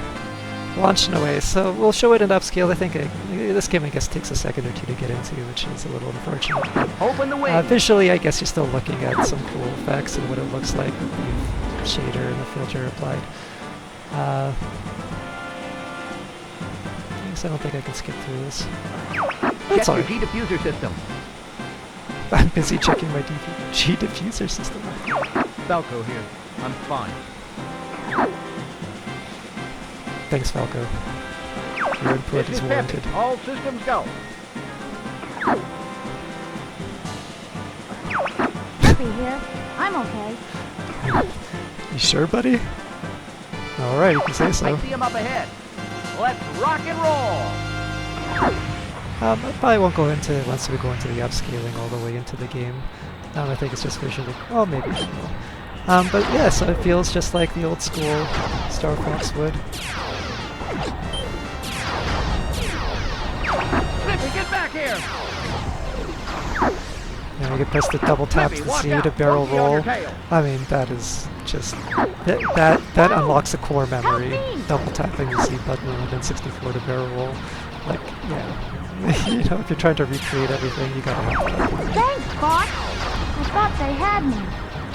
launching away. So we'll show it in upscale. I think this game, I guess, takes a second or two to get into, which is a little unfortunate. Open the way. Visually, I guess you're still looking at some cool effects and what it looks like with the shader and the filter applied. I guess I don't think I can skip through this. That's Check your alright. G diffuser system. I'm busy checking my G diffuser system. Falco here. I'm fine. Thanks, Falco. Your input is warranted. All systems go. Peppy here. I'm okay. You sure, buddy? Alright, you can say so. I see him up ahead. Let's rock and roll. I probably won't go into, once we go into the upscaling all the way into the game. I think it's just visually, well, maybe I will. But yeah, so it feels just like the old school Starfox would. Flippy, get back here. And you can press the double tap to watch C out. to barrel Don't be on your roll. tail. I mean, that is just, that unlocks a core memory. Double tapping the C button and then 64 to barrel roll. Like, yeah. You know, if you're trying to recreate everything, you gotta have that. Thanks, Fox. I thought they had me.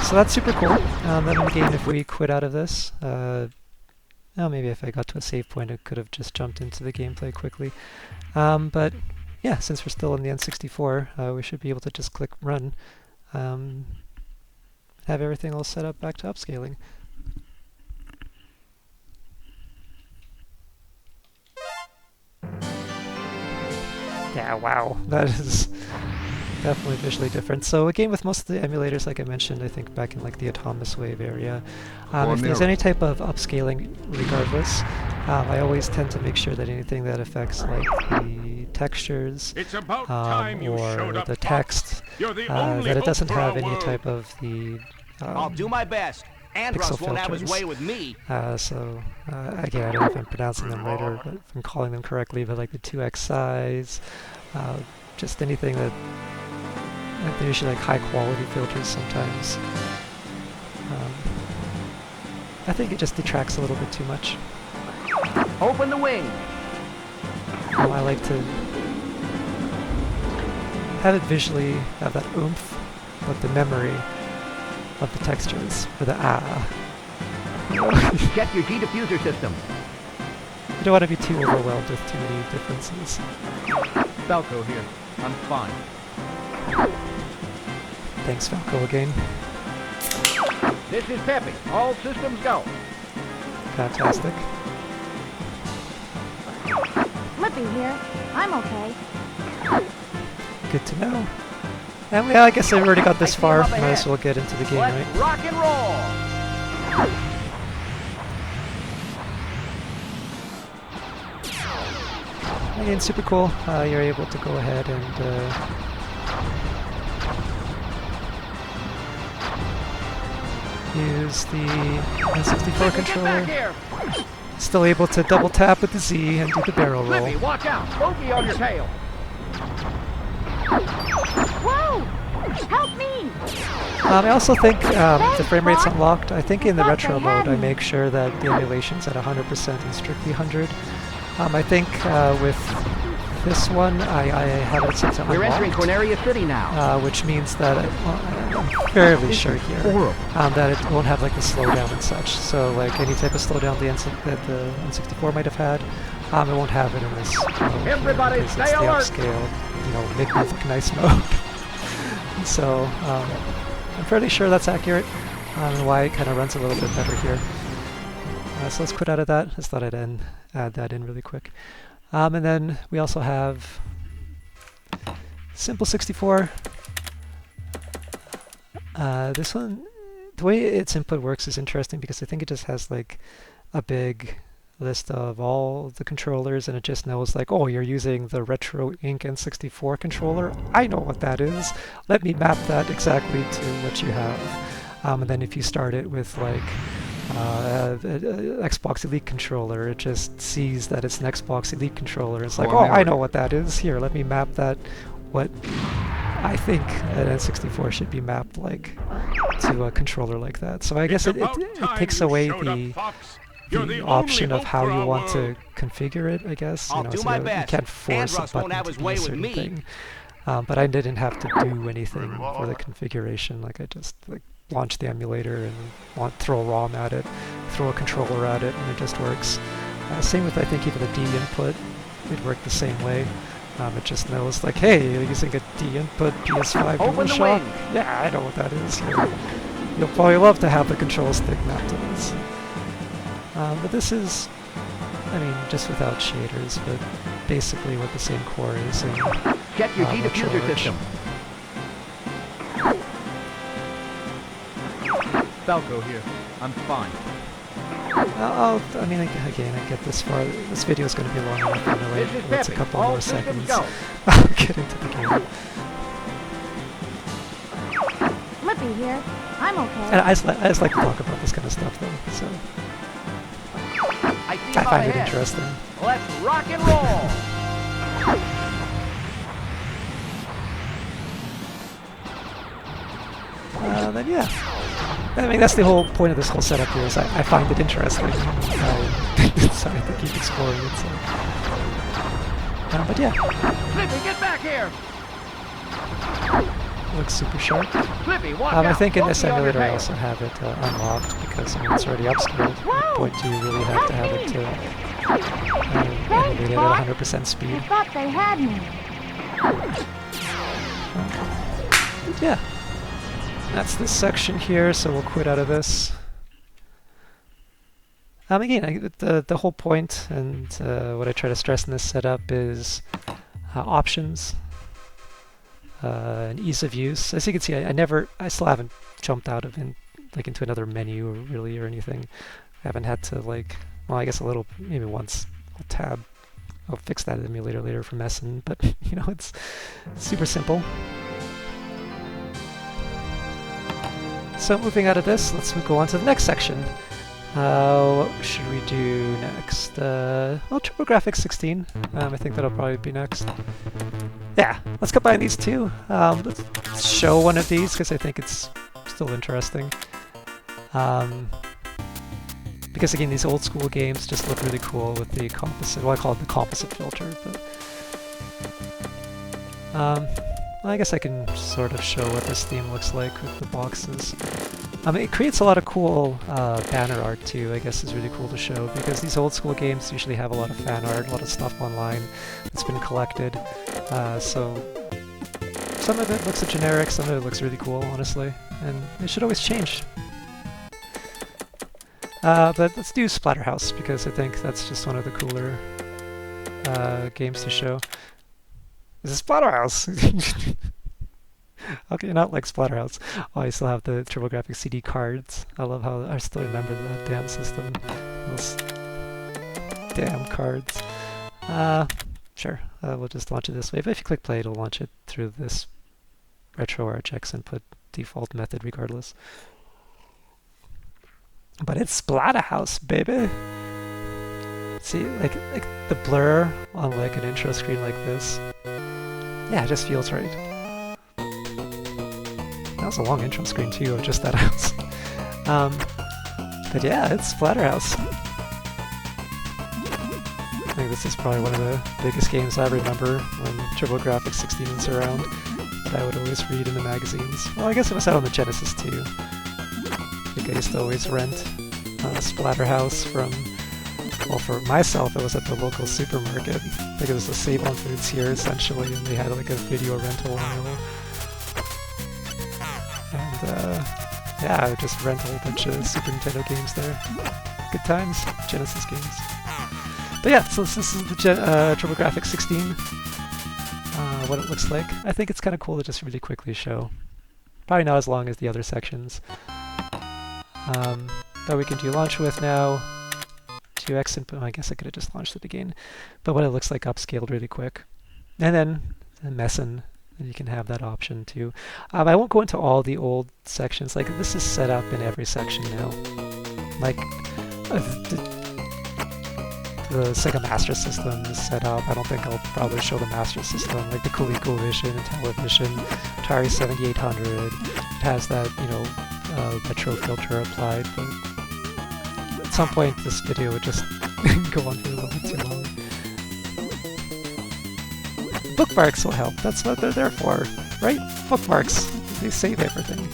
So that's super cool. Then again, if we quit out of this, oh, maybe if I got to a save point, I could have just jumped into the gameplay quickly. But yeah, since we're still in the N64, we should be able to just click run. Have everything all set up back to upscaling. Yeah, wow, that is definitely visually different. So again, with most of the emulators, like I mentioned, I think back in like the Atomus Wave area, if there's any type of upscaling regardless, I always tend to make sure that anything that affects like the textures It's about time you showed or up, the Fox. text, You're the only that it hope doesn't for have our any world. type of the I'll do my best. Andros pixel won't have his filters. way with me. So again, I don't know if I'm pronouncing them right or if I'm calling them correctly, but like the 2x size, just anything that they're usually like high quality filters sometimes. I think it just detracts a little bit too much. Open the wing. I like to have it visually have that oomph, but the memory of the textures, or the Check your G diffuser system. You don't want to be too overwhelmed with too many differences. Falco here. I'm fine. Thanks, Falco, again. This is Peppy. All systems go. Fantastic. Flippy here. I'm okay. Good to know. And yeah, I guess I already got this far. Might as well get into the game, Let's right? rock and roll. Again, super cool. You're able to go ahead and use the N64 controller. Still able to double tap with the Z and do the barrel roll. Flippy, watch out. Bogey on your tail. Whoa! Help me! I also think the frame rate's unlocked. I think in the retro mode I make sure that the emulation's at 100% and strictly 100. I think with this one I have it set to unlocked. We're entering Corneria City now. Which means that I'm fairly sure here that it won't have like the slowdown and such. So like any type of slowdown that the N64 might have had, it won't have it in this. Everybody because stay it's the alert! upscaled, make me look nice mode. So I'm fairly sure that's accurate. And why it kind of runs a little bit better here. So let's quit out of that. I just thought I'd add that in really quick. And then we also have Simple 64. This one, the way its input works is interesting because I think it just has like a big list of all the controllers and it just knows like, oh, you're using the Retro Inc. N64 controller. I know what that is. Let me map that exactly to what you have. And then if you start it with like Xbox Elite controller, it just sees that it's an Xbox Elite controller. It's like, oh, I know what that is. Here, let me map that. What I think an N64 should be mapped like to a controller like that. So I guess it takes away the option of how you want to configure it, I guess. I'll do my best. You can't force a button to be a certain thing. But I didn't have to do anything for the configuration. Like I just launch the emulator and throw a ROM at it, throw a controller at it, and it just works. Same with I think even the D input. It worked the same way. It just knows like, hey, you're using a D input PS5 DualShock. Yeah, I know what that is. You'll probably love to have the control stick mapped to this. But this is, I mean, just without shaders, but basically what the same core is in Check your G diffuser system. Falco here. I'm fine. I mean, again, I get this far. This video is going to be long enough anyway. It's a couple more seconds. I'll get into the game. Flippy here. I'm okay. And I just like to talk about this kind of stuff, though. So I find it interesting. Let's rock and roll. Then yeah. I mean, that's the whole point of this whole setup here, is I find it interesting. So I have to keep exploring it. So. But yeah. Flippy, get back here! Looks super sharp. Flippy, watch I out. think in this Bogey on your emulator I tail. also have it unlocked because I mean, it's already upscaled. At what point do you really have to have it to emulate it at 100% speed? I thought they had me. But yeah. That's this section here, so we'll quit out of this. Again, the whole point and what I try to stress in this setup is options and ease of use. As you can see, I still haven't jumped out of into another menu really or anything. I haven't had to well, I guess a little, maybe once. I'll tab. I'll fix that emulator later for Mesen, but it's super simple. So moving out of this, let's go on to the next section. What should we do next? TurboGrafx 16. I think that'll probably be next. Yeah, let's combine these two. Let's show one of these because I think it's still interesting. because again, these old school games just look really cool with the composite, well I call it the composite filter, but well, I guess I can sort of show what this theme looks like with the boxes. It creates a lot of cool banner art too, I guess is really cool to show, because these old school games usually have a lot of fan art, a lot of stuff online that's been collected, so some of it looks generic, some of it looks really cool, honestly, and it should always change. But let's do Splatterhouse, because I think that's just one of the cooler games to show. This is Splatterhouse! Okay, not like Splatterhouse. Oh, I still have the TurboGrafx CD cards. I love how I still remember that damn system. Those damn cards. Sure, we'll just launch it this way. But if you click play, it'll launch it through this Retroarch X input default method regardless. But it's Splatterhouse, baby! See, like the blur on like an intro screen like this. Yeah, it just feels right. That was a long intro screen too of just that house. But yeah, it's Splatterhouse. I think this is probably one of the biggest games I remember when TurboGrafx 16 was around that I would always read in the magazines. Well, I guess it was out on the Genesis too. I think I used to always rent Splatterhouse from, well, for myself it was at the local supermarket. I think it was the Save on Foods here essentially, and they had like a video rental aisle. And yeah, I would just rent a whole bunch of Super Nintendo games there. Good times, Genesis games. But yeah, so this is the TurboGrafx 16, what it looks like. I think it's kind of cool to just really quickly show. Probably not as long as the other sections. But we can do launch with now. 2x input, I guess I could have just launched it again. But what it looks like upscaled really quick. And then Mesen. And you can have that option too. I won't go into all the old sections. Like this is set up in every section now. Like the Sega Master System is set up. I don't think I'll probably show the Master System. Like the ColecoVision and Television, Atari 7800. It has that, you know, retro filter applied. But at some point, this video would just go on for a little bit too long. Bookmarks will help. That's what they're there for, right? Bookmarks. They save everything.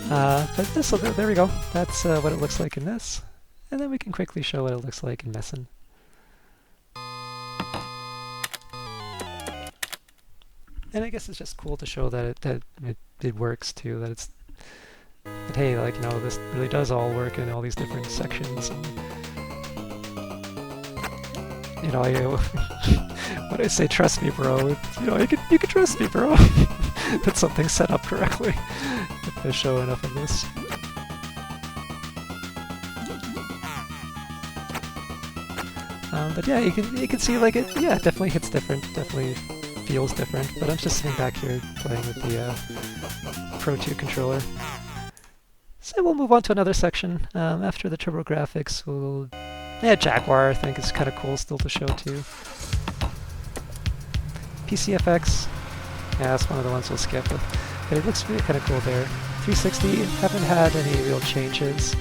But this, there we go. That's what it looks like in this. And then we can quickly show what it looks like in Mesen. And I guess it's just cool to show that it works too. That hey, like, you know, this really does all work in all these different sections. And, you know, when I say trust me, bro, you know, you can trust me, bro. That something's set up correctly. If I show enough of this. But yeah, you can see like it. Yeah, it definitely hits different. Definitely feels different. But I'm just sitting back here playing with the Pro 2 controller. So we'll move on to another section. After the TurboGrafx, we'll... Yeah, Jaguar I think is kind of cool still to show too. PCFX, yeah, that's one of the ones we'll skip. But it looks really kind of cool there. 360, haven't had any real changes.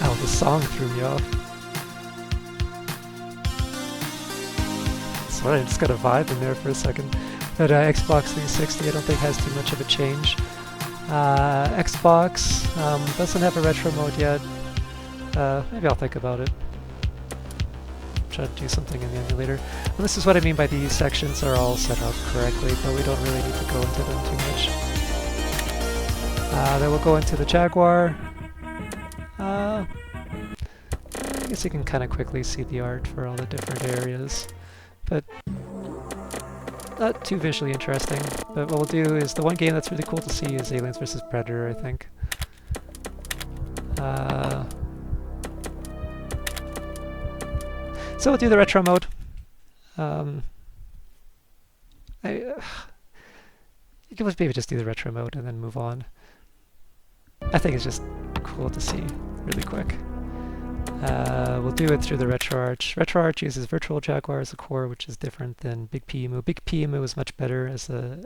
Oh, the song threw me off. Sorry, I just got a vibe in there for a second. But Xbox 360 I don't think has too much of a change. Xbox doesn't have a retro mode yet. Maybe I'll think about it. Try to do something in the emulator. And this is what I mean by these sections are all set up correctly, but we don't really need to go into them too much. Then we'll go into the Jaguar. I guess you can kind of quickly see the art for all the different areas, but not too visually interesting. But what we'll do is the one game that's really cool to see is Aliens vs. Predator, I think. So we'll do the retro mode. You can maybe just do the retro mode and then move on. I think it's just cool to see really quick. We'll do it through the Retroarch. Retroarch uses virtual Jaguar as a core, which is different than Big PEMU. Big PEMU is much better as a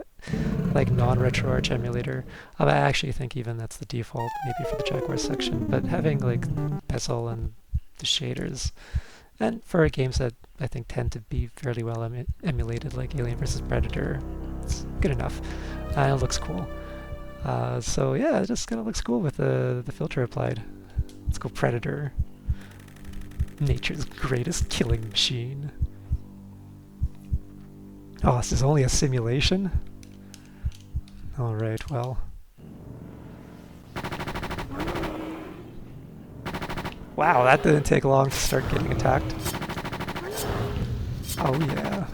like non-Retroarch emulator. I actually think even that's the default, maybe for the Jaguar section. But having like bezel and the shaders, and for games that I think tend to be fairly well emulated, like Alien vs Predator, it's good enough. And it looks cool. So yeah, it just kind of looks cool with the filter applied. Let's go Predator. Nature's greatest killing machine. Oh, this is only a simulation? Alright, well. Wow, that didn't take long to start getting attacked. Oh yeah.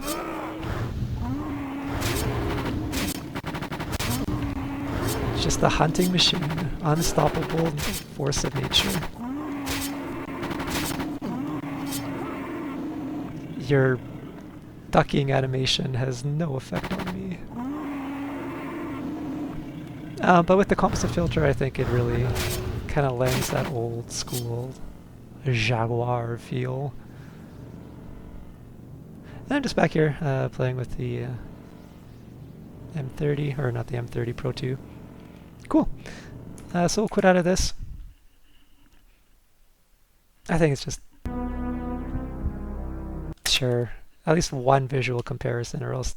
Just a hunting machine, unstoppable force of nature. Your ducking animation has no effect on me. But with the composite filter, I think it really kind of lends that old school Jaguar feel. And I'm just back here playing with the M30, or not the M30 Pro 2. Cool. So we'll quit out of this. I think it's just sure at least one visual comparison, or else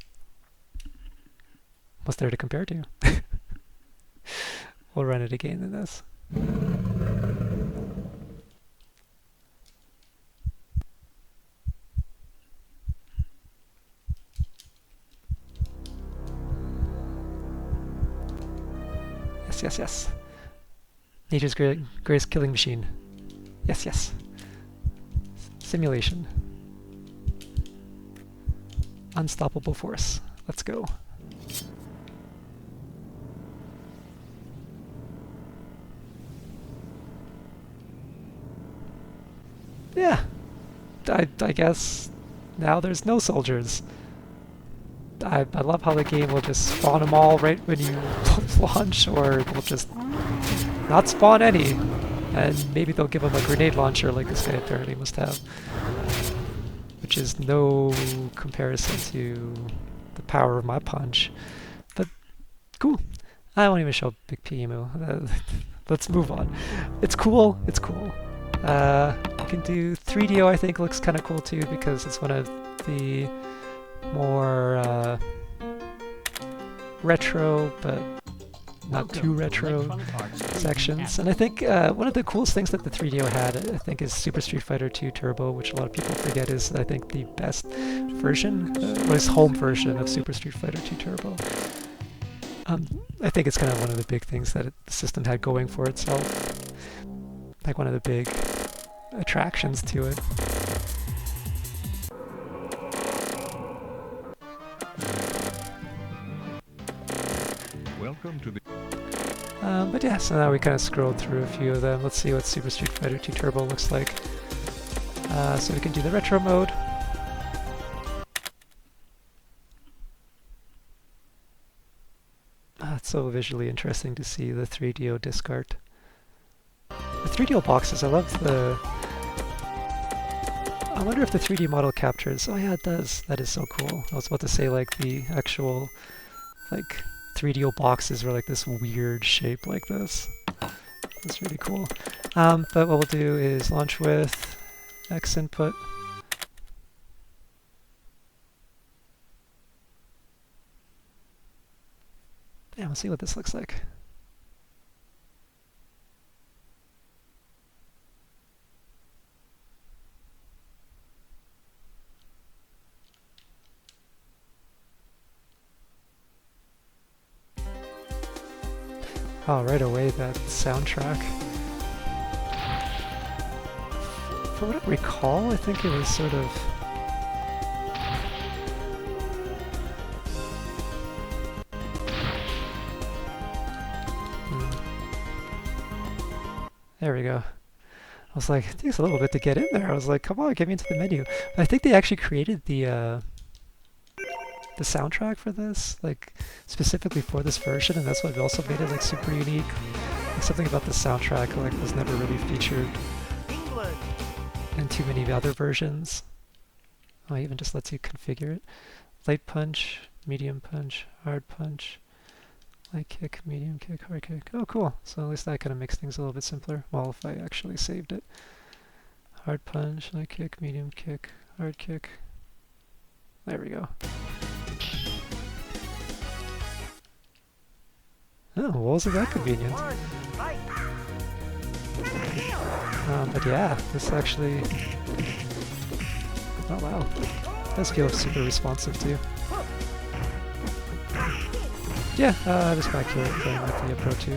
what's there to compare to? We'll run it again in this. Yes, yes, yes. Nature's greatest killing machine. Yes, yes. Simulation. Unstoppable force. Let's go. Yeah. I guess now there's no soldiers. I love how the game will just spawn them all right when you launch, or will just not spawn any. And maybe they'll give them a grenade launcher like this guy apparently must have. Which is no comparison to the power of my punch. But cool. I won't even show Big PEMU. Let's move on. It's cool. It's cool. You can do 3DO, I think looks kind of cool too, because it's one of the more retro, but not too retro sections. And I think one of the coolest things that the 3DO had, I think, is Super Street Fighter 2 Turbo, which a lot of people forget is, I think, the best version, or his home version of Super Street Fighter 2 Turbo. I think it's kind of one of the big things that the system had going for itself. Like one of the big attractions to it. Welcome to the... But yeah, so now we kind of scrolled through a few of them. Let's see what Super Street Fighter 2 Turbo looks like. So we can do the retro mode. It's so visually interesting to see the 3DO disc art. The 3DO boxes, I love the... I wonder if the 3D model captures... Oh yeah, it does. That is so cool. I was about to say like the actual like 3DO boxes were like this weird shape like this. That's really cool. But what we'll do is launch with X input. Yeah, we'll see what this looks like. Oh, right away, that soundtrack. From what I recall, I think it was sort of... There we go. I was like, it takes a little bit to get in there. I was like, come on, get me into the menu. But I think they actually created the soundtrack for this, like specifically for this version, and that's what also made it like super unique. Like, something about the soundtrack like was never really featured. England, and too many other versions. Oh, it even just lets you configure it. Light punch, medium punch, hard punch, light kick, medium kick, hard kick. Oh, cool. So at least that kind of makes things a little bit simpler. Well, if I actually saved it. Hard punch, light kick, medium kick, hard kick. There we go. Oh, well, wasn't that convenient? But yeah, this actually... Oh wow. Does feel super responsive too. Yeah, just back here playing with the Pro 2.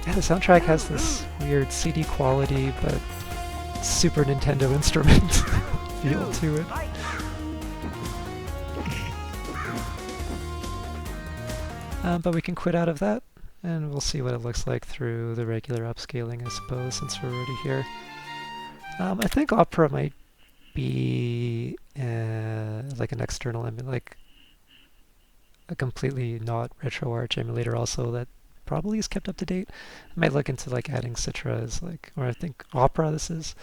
Yeah, the soundtrack has this weird CD quality, but Super Nintendo instrument feel to it. But we can quit out of that, and we'll see what it looks like through the regular upscaling, I suppose, since we're already here. I think Opera might be like an external like a completely not Retroarch emulator also that probably is kept up to date. I might look into like adding Citra as like, or I think Opera this is.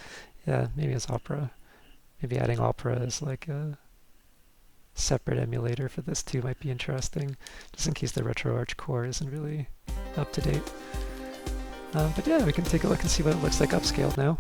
Yeah, maybe it's Opera. Maybe adding Opera as like a separate emulator for this too might be interesting, just in case the Retroarch core isn't really up to date. But yeah, we can take a look and see what it looks like upscaled now.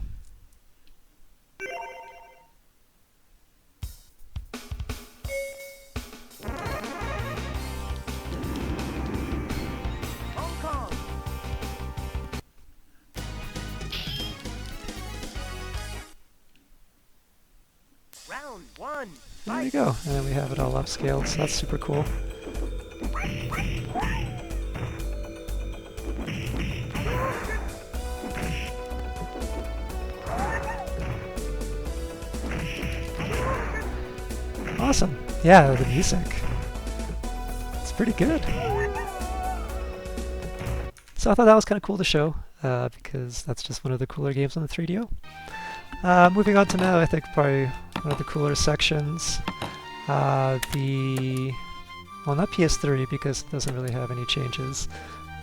There we go, and then we have it all upscaled, so that's super cool. Awesome. Yeah, the music. It's pretty good. So I thought that was kind of cool to show, because that's just one of the cooler games on the 3DO. Moving on to now, I think probably one of the cooler sections. Well, not PS3 because it doesn't really have any changes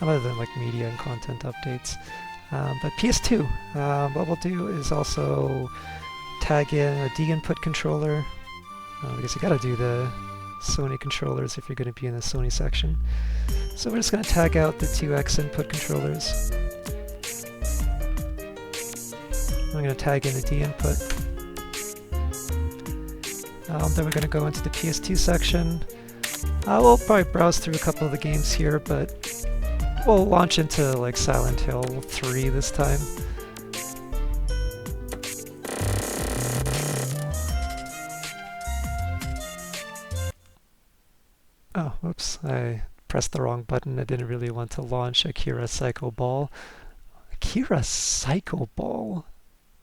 other than like media and content updates. But PS2, what we'll do is also tag in a D-input controller, because you gotta do the Sony controllers if you're going to be in the Sony section. So we're just going to tag out the 2X input controllers. I'm going to tag in the D input. Then we're going to go into the PS2 section. We'll probably browse through a couple of the games here, but we'll launch into like Silent Hill 3 this time. Oh, whoops, I pressed the wrong button. I didn't really want to launch Akira Psycho Ball. Akira Psycho Ball?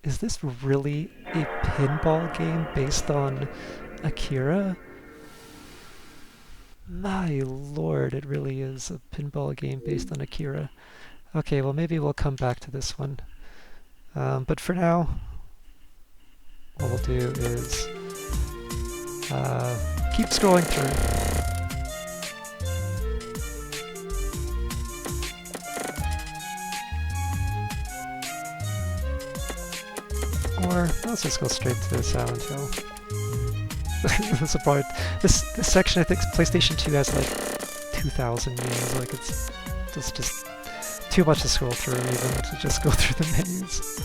Is this really a pinball game based on Akira? My lord, it really is a pinball game based on Akira. Okay, well maybe we'll come back to this one. But for now, what we'll do is keep scrolling through. Or let's just go straight to Silent Hill. This section, I think PlayStation 2 has like 2,000 menus. Like it's just too much to scroll through even to just go through the menus.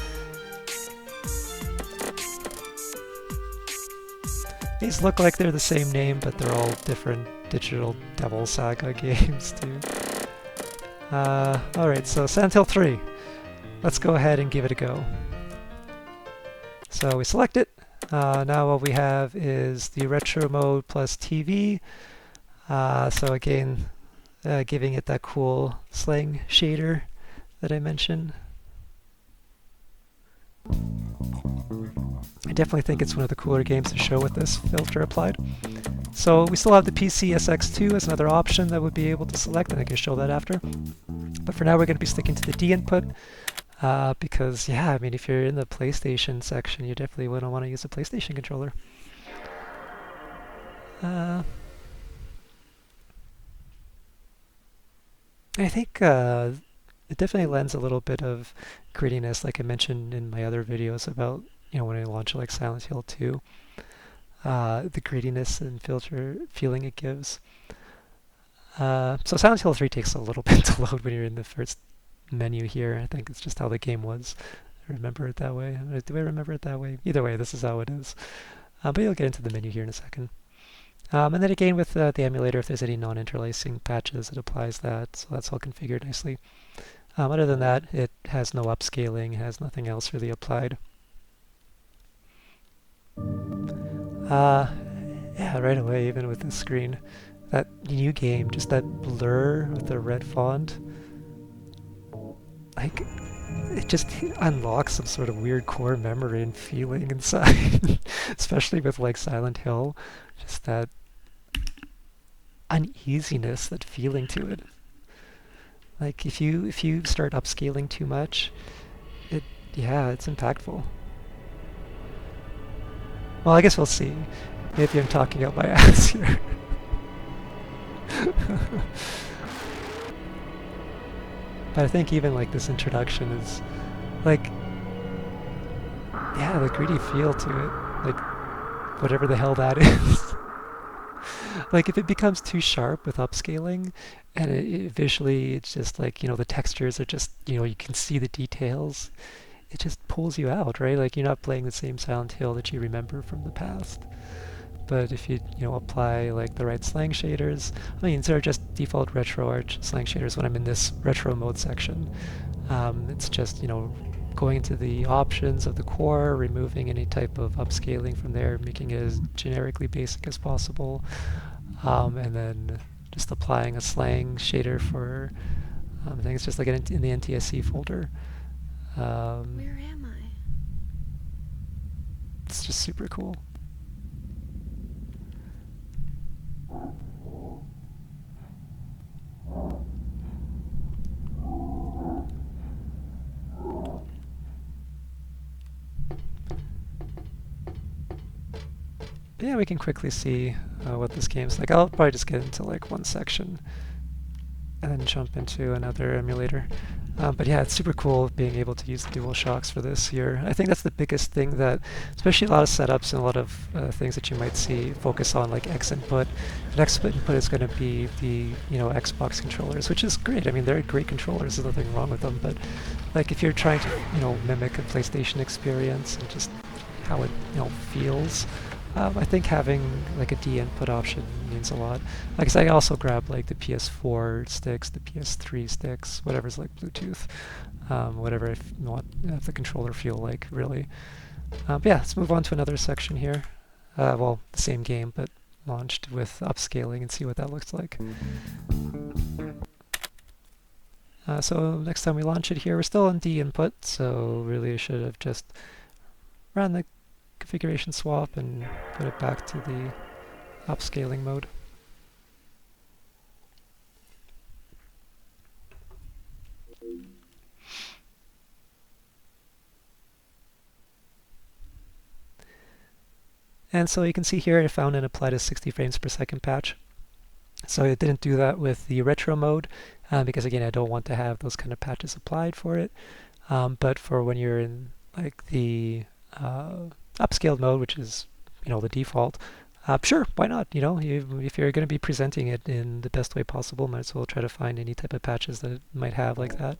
These look like they're the same name, but they're all different Digital Devil Saga games too. Alright, so Silent Hill 3. Let's go ahead and give it a go. So we select it. Now what we have is the retro mode plus TV. So again, giving it that cool slang shader that I mentioned. I definitely think it's one of the cooler games to show with this filter applied. So we still have the PCSX2 as another option that would be able to select, and I can show that after. But for now we're going to be sticking to the D input. Because, yeah, I mean, if you're in the PlayStation section, you definitely wouldn't want to use a PlayStation controller. I think it definitely lends a little bit of grittiness, like I mentioned in my other videos about, when I launch like Silent Hill 2, the grittiness and feeling it gives. So Silent Hill 3 takes a little bit to load when you're in the first menu here. I think it's just how the game was. I remember it that way. Do I remember it that way? Either way, this is how it is. But you'll get into the menu here in a second. And then again with the emulator, if there's any non-interlacing patches, it applies that. So that's all configured nicely. Other than that, it has no upscaling, it has nothing else really applied. Yeah, right away, even with the screen, that new game, just that blur with the red font, like, it just unlocks some sort of weird core memory and feeling inside, especially with like Silent Hill, just that uneasiness, that feeling to it. Like if you start upscaling too much, it's impactful. Well, I guess we'll see. Maybe I'm talking out my ass here. But I think even like this introduction is like, yeah, the gritty feel to it, like whatever the hell that is. Like if it becomes too sharp with upscaling, and visually it's just like, the textures are just, you can see the details, it just pulls you out, right? Like you're not playing the same Silent Hill that you remember from the past. But if you, apply like the right slang shaders, I mean, these are just default Retroarch slang shaders when I'm in this retro mode section. It's just, going into the options of the core, removing any type of upscaling from there, making it as generically basic as possible, and then just applying a slang shader for, I think it's just like in the NTSC folder. Where am I? It's just super cool. Yeah, we can quickly see what this game's like. I'll probably just get into like one section and then jump into another emulator. But yeah, it's super cool being able to use the dual shocks for this here. I think that's the biggest thing that, especially a lot of setups and a lot of things that you might see focus on, like X input. And X input is going to be the Xbox controllers, which is great. I mean, they're great controllers. There's nothing wrong with them. But like if you're trying to mimic a PlayStation experience and just how it feels. I think having like a D input option means a lot. Like I said, I also grab like the PS4 sticks, the PS3 sticks, whatever's like Bluetooth, whatever I want the controller feel like, really. But yeah, let's move on to another section here. Well, the same game, but launched with upscaling and see what that looks like. So next time we launch it here, we're still on D input, so really should have just ran the configuration swap and put it back to the upscaling mode. And so you can see here I found and applied a 60 frames per second patch. So it didn't do that with the retro mode because again I don't want to have those kind of patches applied for it. But for when you're in like the upscaled mode, which is the default, sure, why not? If you're going to be presenting it in the best way possible, might as well try to find any type of patches that it might have like that,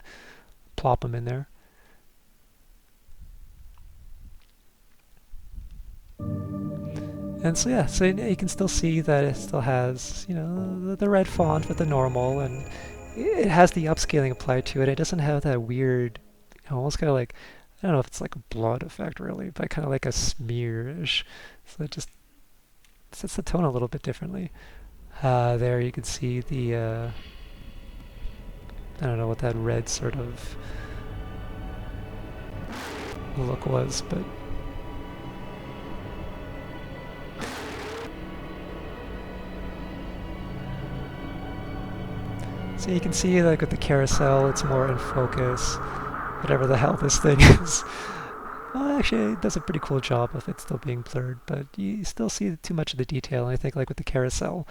plop them in there. And so yeah, so you can still see that it still has the red font with the normal, and it has the upscaling applied to it. It doesn't have that weird, almost kind of like, I don't know if it's like a blood effect really, but kind of like a smearish. So it just sets the tone a little bit differently. There you can see the, I don't know what that red sort of look was, but so you can see like with the carousel, it's more in focus. Whatever the hell this thing is. Well, actually, it does a pretty cool job of it still being blurred, but you still see too much of the detail. And I think like with the carousel,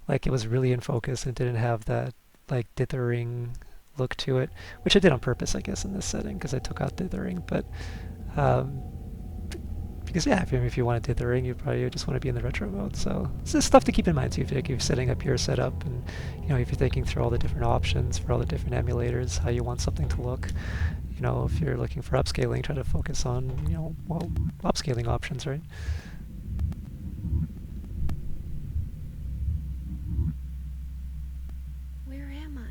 like it was really in focus and didn't have that like dithering look to it, which I did on purpose, I guess, in this setting because I took out dithering. But because yeah, if you want to dithering, you probably just want to be in the retro mode. So it's just stuff to keep in mind too. If you're setting up your setup, and if you're thinking through all the different options for all the different emulators, how you want something to look. If you're looking for upscaling, try to focus on upscaling options, right? Where am I?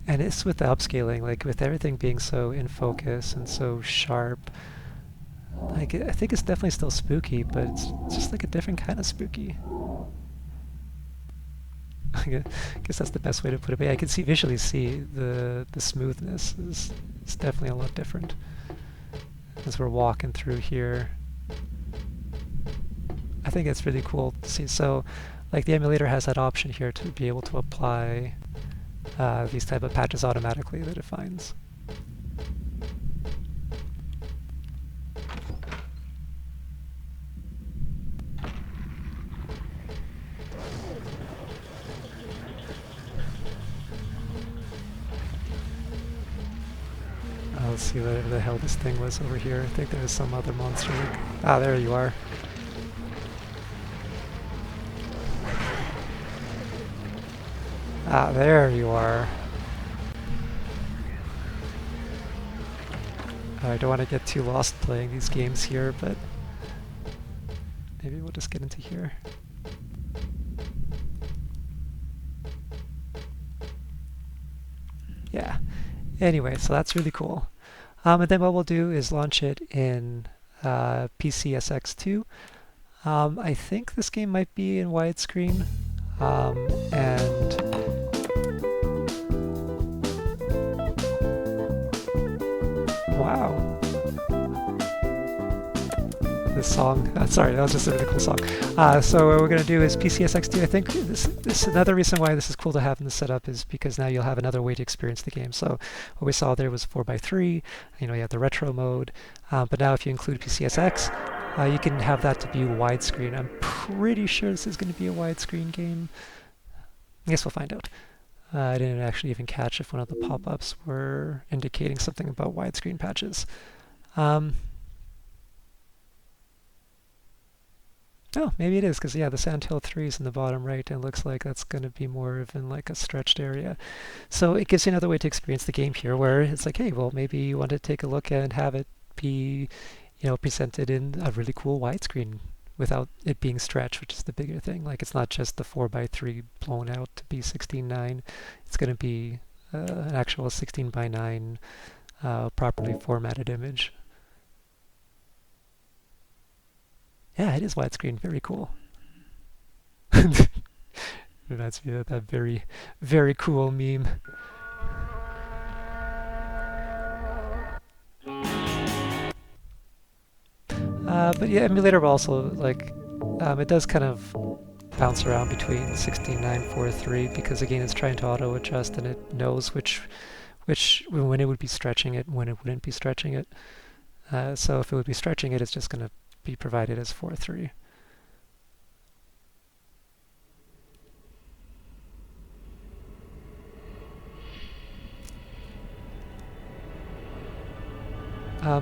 And it's with the upscaling, like with everything being so in focus and so sharp, like I think it's definitely still spooky, but it's just like a different kind of spooky. I guess that's the best way to put it. But yeah, I can visually see the smoothness is definitely a lot different as we're walking through here. I think it's really cool to see. So, like the emulator has that option here to be able to apply these type of patches automatically that it finds. Let's see whatever the hell this thing was over here. I think there was some other monster. Ah, there you are. Ah, there you are. I don't want to get too lost playing these games here, but maybe we'll just get into here. Yeah. Anyway, so that's really cool. And then what we'll do is launch it in PCSX2. I think this game might be in widescreen. And wow. This song, sorry, that was just a really cool song. So what we're going to do is PCSX2. I think this another reason why this is cool to have in the setup is because now you'll have another way to experience the game. So what we saw there was 4x3, you have the retro mode, but now if you include PCSX, you can have that to be widescreen. I'm pretty sure this is going to be a widescreen game. I guess we'll find out. I didn't actually even catch if one of the pop-ups were indicating something about widescreen patches. Oh, maybe it is, because yeah, the Sandhill 3 is in the bottom right, and it looks like that's going to be more of in like a stretched area. So it gives you another way to experience the game here, where it's like, hey, well, maybe you want to take a look and have it be, presented in a really cool widescreen without it being stretched, which is the bigger thing. Like, it's not just the 4x3 blown out to be 16:9. It's going to be an actual 16:9 properly formatted image. Yeah, it is widescreen. Very cool. Reminds me of that very, very cool meme. But yeah, emulator will also, like, it does kind of bounce around between 16:9, 4.3 because again it's trying to auto adjust and it knows which when it would be stretching it and when it wouldn't be stretching it. So if it would be stretching it, it's just going to be provided as 4.3.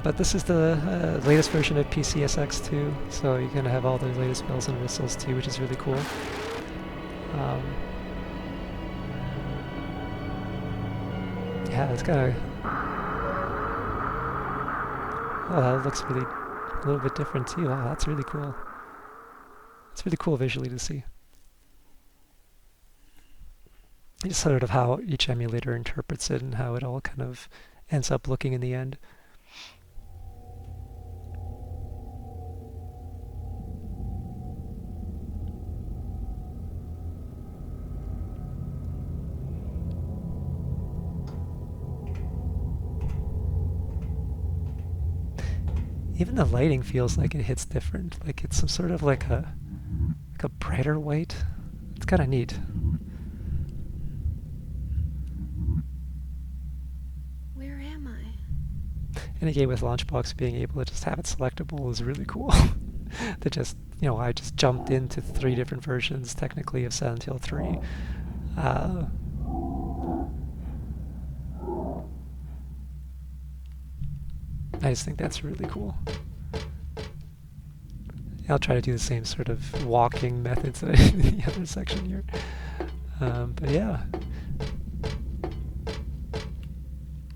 But this is the latest version of PCSX2, so you're going to have all the latest bells and whistles too, which is really cool. Yeah, it's kind of... Oh, that looks really a little bit different too. Wow, that's really cool. It's really cool visually to see. Just sort of how each emulator interprets it and how it all kind of ends up looking in the end. Even the lighting feels like it hits different. Like it's some sort of like a brighter white. It's kind of neat. Where am I? And again, with LaunchBox being able to just have it selectable is really cool. that just, you know, I just jumped into 3 different versions technically of Silent Hill 3. I just think that's really cool. I'll try to do the same sort of walking methods that I did in the other section here. But yeah.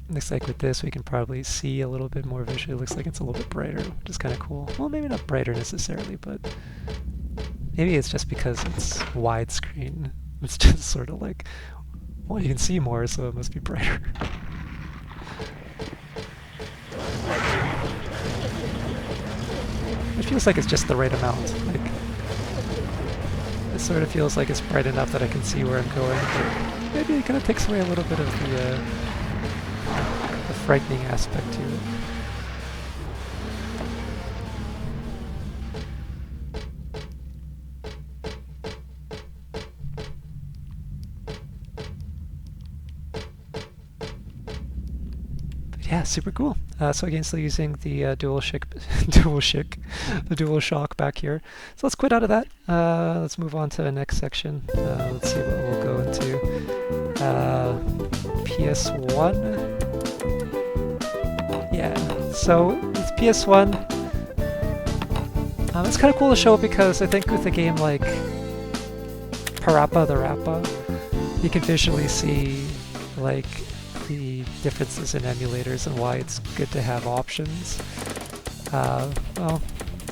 Looks like with this we can probably see a little bit more visually. It looks like it's a little bit brighter, which is kind of cool. Well, maybe not brighter necessarily, but maybe it's just because it's widescreen. It's just sort of like, well, you can see more, so it must be brighter. It feels like it's just the right amount. Like, it sort of feels like it's bright enough that I can see where I'm going, but maybe it kind of takes away a little bit of the frightening aspect to it. Yeah, super cool. So again, still using the DualShock back here. So let's quit out of that. Let's move on to the next section. Let's see what we'll go into. PS1. Yeah, so with PS1, it's kind of cool to show because I think with a game like PaRappa the Rappa, you can visually see like the differences in emulators and why it's good to have options. Well,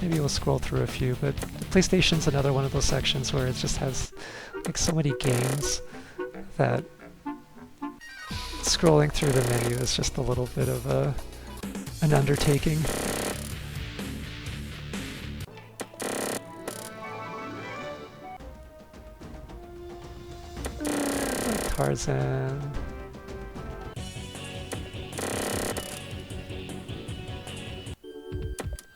maybe we'll scroll through a few, but the PlayStation's another one of those sections where it just has like so many games that scrolling through the menu is just a little bit of an undertaking. Tarzan.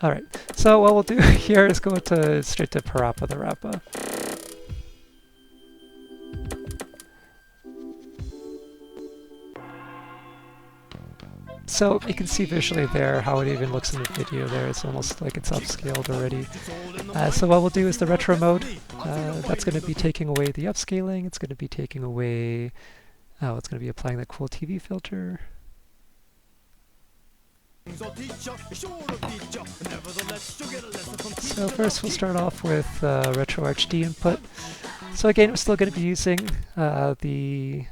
Alright, so what we'll do here is go straight to PaRappa the Rappa. So you can see visually there how it even looks in the video there. It's almost like it's upscaled already. So what we'll do is the retro mode. That's going to be taking away the upscaling. It's going to be taking away... Oh, it's going to be applying that cool TV filter. So first we'll start off with Retroarch D input. So again, we're still going to be using the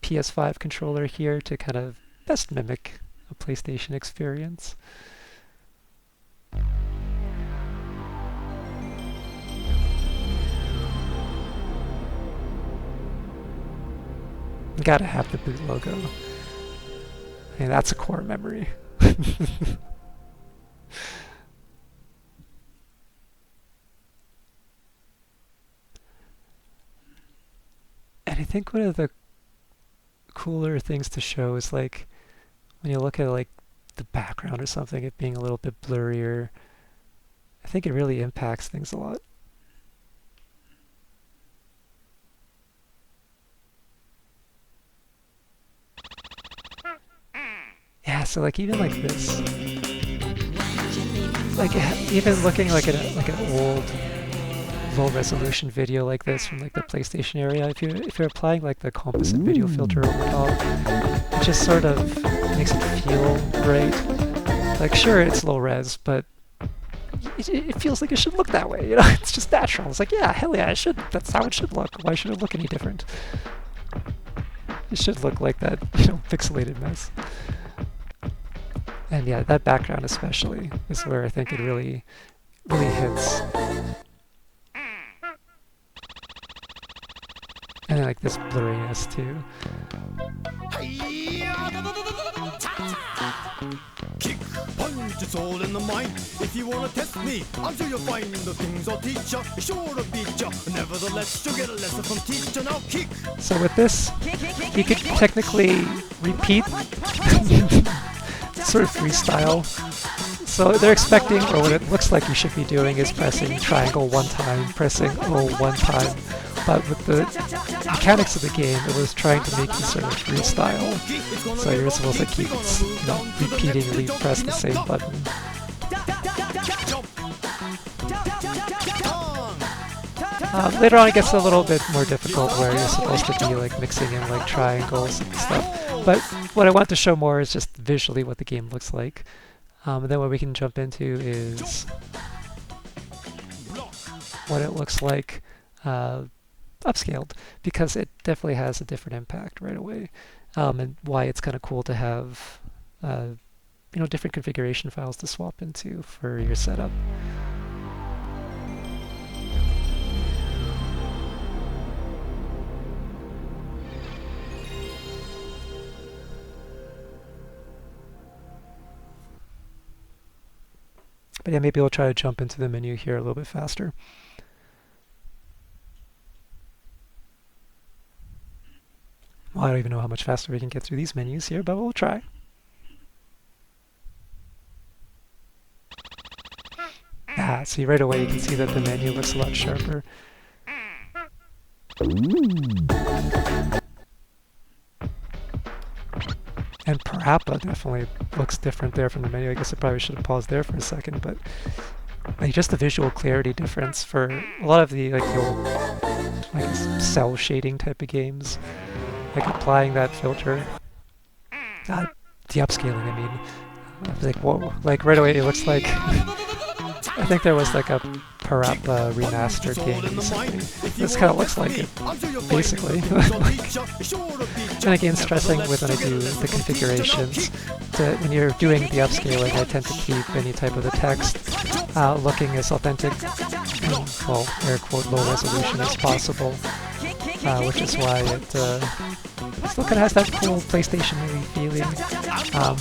PS5 controller here to kind of best mimic a PlayStation experience. Gotta have the boot logo. I mean, that's a core memory. And I think one of the cooler things to show is like when you look at like the background or something, it being a little bit blurrier. I think it really impacts things a lot. Yeah, so like even like this, like even looking like an old low-resolution video like this from like the PlayStation area, if you're applying like the composite video filter over top, it just sort of makes it feel right. Like sure, it's low res, but it feels like it should look that way. You know, it's just natural. It's like yeah, hell yeah, it should. That's how it should look. Why should it look any different? It should look like that, you know, pixelated mess. And yeah, that background especially is where I think it really hits. And I like this blurriness too. Kick, punch, it's all in the mind. If you wanna test me, I'm sure you'll find the things I'll teach ya. Sure to beat ya. Nevertheless, you'll get a lesson from teacher. Now kick. So with this, you could technically repeat sort of freestyle. So they're expecting, or what it looks like you should be doing is pressing triangle one time, pressing O one time. But with the mechanics of the game, it was trying to make you sort of freestyle. So you're supposed to keep, you know, repeatedly press the same button. Later on it gets a little bit more difficult where you're supposed to be like mixing in like triangles and stuff. But what I want to show more is just visually what the game looks like. And then what we can jump into is what it looks like upscaled, because it definitely has a different impact right away. And why it's kind of cool to have different configuration files to swap into for your setup. But yeah, maybe we'll try to jump into the menu here a little bit faster. Well, I don't even know how much faster we can get through these menus here, but we'll try. See, right away you can see that the menu looks a lot sharper. And PaRappa definitely looks different there from the menu. I guess I probably should have paused there for a second, but like just the visual clarity difference for a lot of the old cell shading type of games, like applying that filter, the upscaling. I mean, I was like, whoa! Like right away, it looks like I think there was like a PaRappa remastered game recently. This kind of looks like it, basically. And again, stressing with when I do the configurations, that when you're doing the upscaling, I tend to keep any type of the text looking as authentic, and, well, air quote, low resolution as possible, which is why it still kind of has that cool PlayStation movie feeling,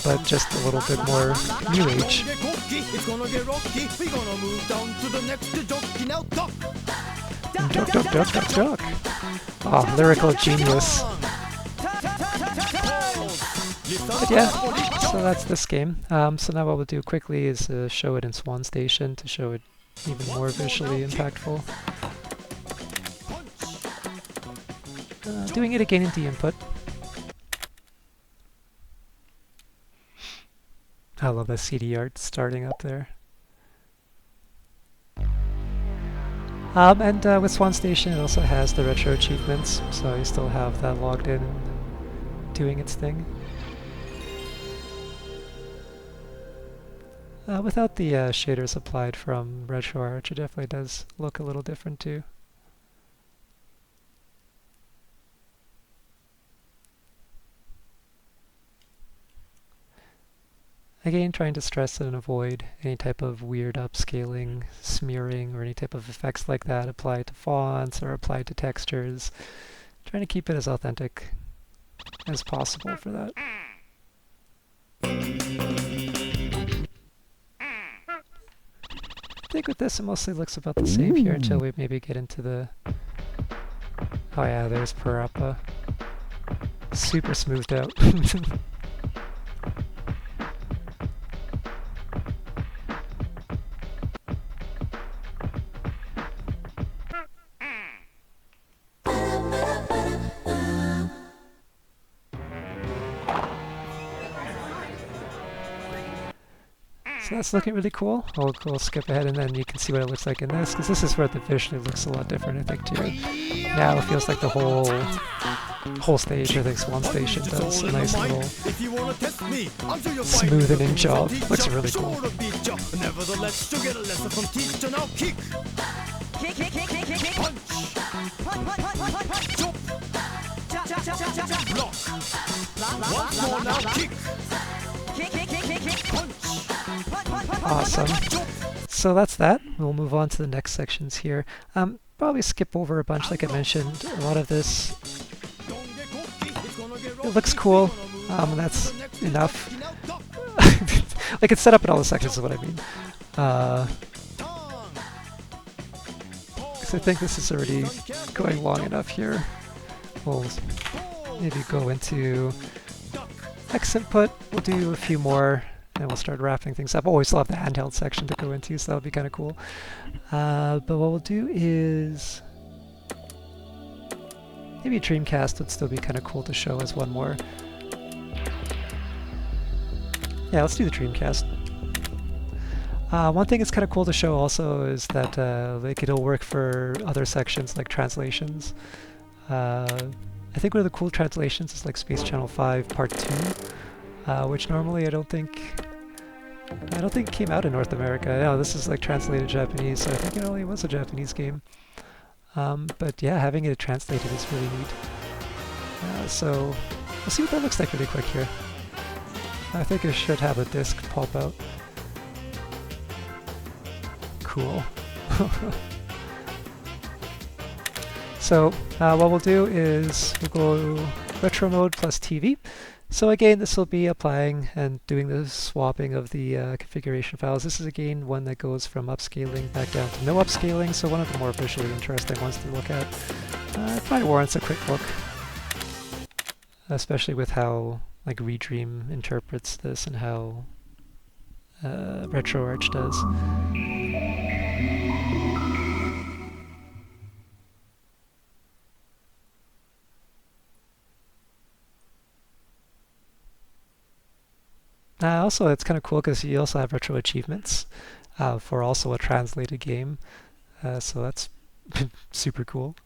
but just a little bit more new age. It's gonna get rocky. We're gonna move down to the next jockey now. Duck. Duck. Oh, lyrical genius. But yeah, so that's this game. So now what we'll do quickly is show it in Swanstation to show it even more visually impactful. Doing it again in the input. I love the CD art starting up there. And with Swanstation, it also has the retro achievements, so you still have that logged in and doing its thing. Without the shaders applied from Retroarch, it definitely does look a little different too. Again, trying to stress and avoid any type of weird upscaling, smearing, or any type of effects like that applied to fonts or applied to textures. Trying to keep it as authentic as possible for that. I think with this it mostly looks about the same here until we maybe get into the... Oh yeah, there's PaRappa. Super smoothed out. So that's looking really cool. We'll skip ahead and then you can see what it looks like in this, because this is where the visually looks a lot different, I think, too. Now it feels like the whole stage, I think Swanstation does a nice little smoothing job. Looks really cool. Nevertheless, you get a lesson from teacher. Now kick. Block. Once more now kick. Awesome. So that's that. We'll move on to the next sections here. Probably skip over a bunch, like I mentioned. A lot of this, it looks cool. That's enough. Like it's set up in all the sections is what I mean. Because I think this is already going long enough here. We'll maybe go into X input. We'll do a few more and we'll start wrapping things up. Oh, we still have the handheld section to go into, so that'll be kind of cool. But what we'll do is maybe Dreamcast would still be kind of cool to show as one more. Yeah, let's do the Dreamcast. One thing that's kind of cool to show also is that like it'll work for other sections like translations. I think one of the cool translations is like Space Channel 5 Part 2, which normally I don't think came out in North America. No, this is like translated Japanese, so I think it only was a Japanese game. But yeah, having it translated is really neat. So we'll see what that looks like really quick here. I think it should have a disc pop out. Cool. So what we'll do is we'll go retro mode plus TV. So again, this will be applying and doing the swapping of the configuration files. This is again one that goes from upscaling back down to no upscaling, so one of the more visually interesting ones to look at. It probably warrants a quick look, especially with how like Redream interprets this and how Retroarch does. Also, it's kind of cool because you also have retro achievements for also a translated game, so that's super cool.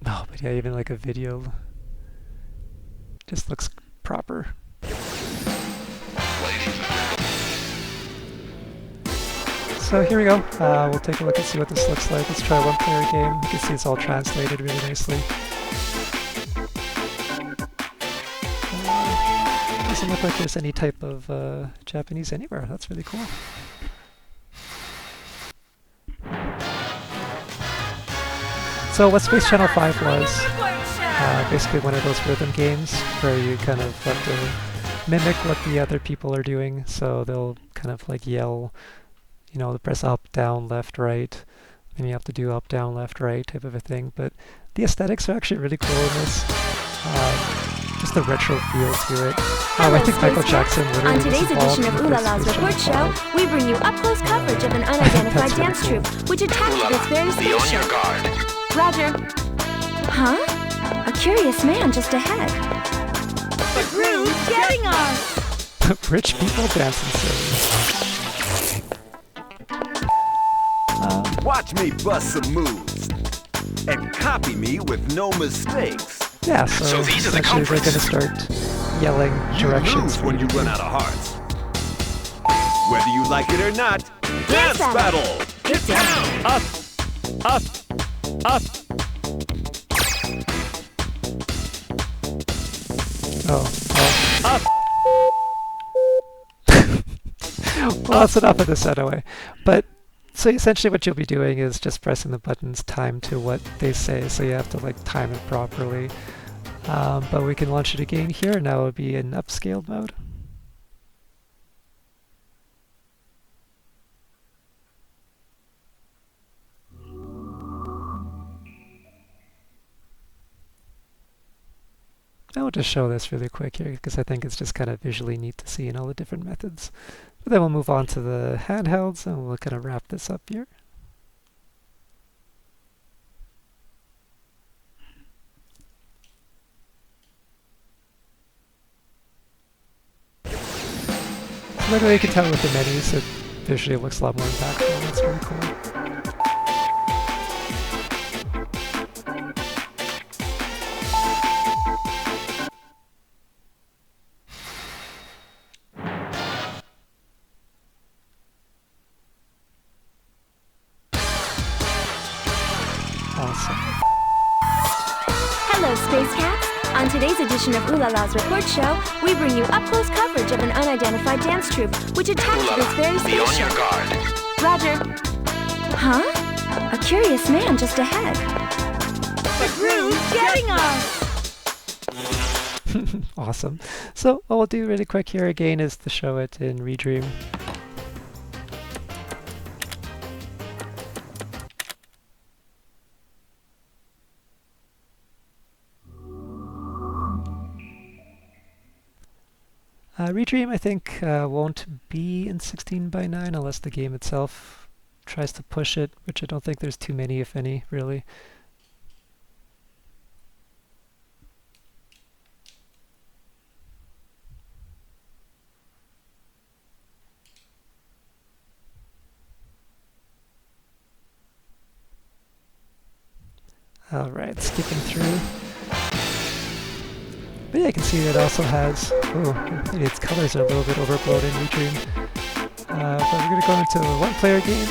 Oh, but yeah, even like a video just looks proper. So here we go. We'll take a look and see what this looks like. Let's try a one-player game. You can see it's all translated really nicely. Doesn't look like there's any type of Japanese anywhere. That's really cool. So what Space Channel 5 was, basically one of those rhythm games where you kind of have to mimic what the other people are doing. So they'll kind of like yell, you know, press up, down, left, right, and you have to do up, down, left, right type of a thing. But the aesthetics are actually really cool in this. Just the retro feel to it. I think Michael Jackson literally On today's edition of Ooh La La's Report Show, we bring you up-close coverage of an unidentified dance troupe, which attacked this very spaceship. Roger. Huh? A curious man just ahead. The groove's getting us! Rich people dancing silly. Watch me bust some moves and copy me with no mistakes. Yeah, so these are the culprits. They're going to start yelling directions when you run out of hearts. Whether you like it or not, dance battle! Get down! Up! Up! Up! Up! Well, that's enough of this anyway. But so essentially what you'll be doing is just pressing the buttons timed to what they say, so you have to like time it properly. But we can launch it again here, now it would be in upscaled mode. I'll just show this really quick here because I think it's just kind of visually neat to see in all the different methods. But then we'll move on to the handhelds and we'll kind of wrap this up here. So literally you can tell with the menus it visually looks a lot more impactful. That's really cool. Hello, Space Cats! On today's edition of Ooh La La's Report Show, we bring you up-close coverage of an unidentified dance troupe, which attacked this very spaceship. Roger. Huh? A curious man just ahead. The groove's getting us! Awesome. So what we'll do really quick here again is to show it in Redream. Redream, I think, won't be in 16:9 unless the game itself tries to push it, which I don't think there's too many, if any, really. Alright, skipping through. But yeah, I can see that it also has... Oh, maybe its colors are a little bit overblown in Redream. But we're going to go into a one-player game.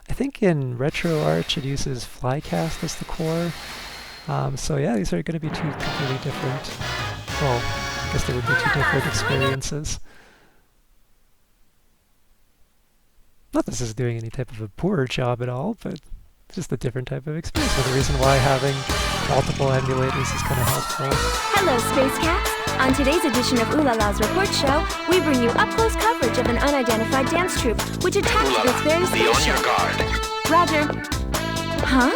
I think in Retroarch it uses Flycast as the core. So yeah, these are going to be two completely different... Well, I guess they would be two different experiences. Not that this is doing any type of a poor job at all, but just a different type of experience. So the reason why having multiple emulators is kind of helpful. Hello, Space Cats! On today's edition of Ooh La La's Report Show, we bring you up-close coverage of an unidentified dance troupe which attacked this very spaceship. Be on your guard. Roger. Huh?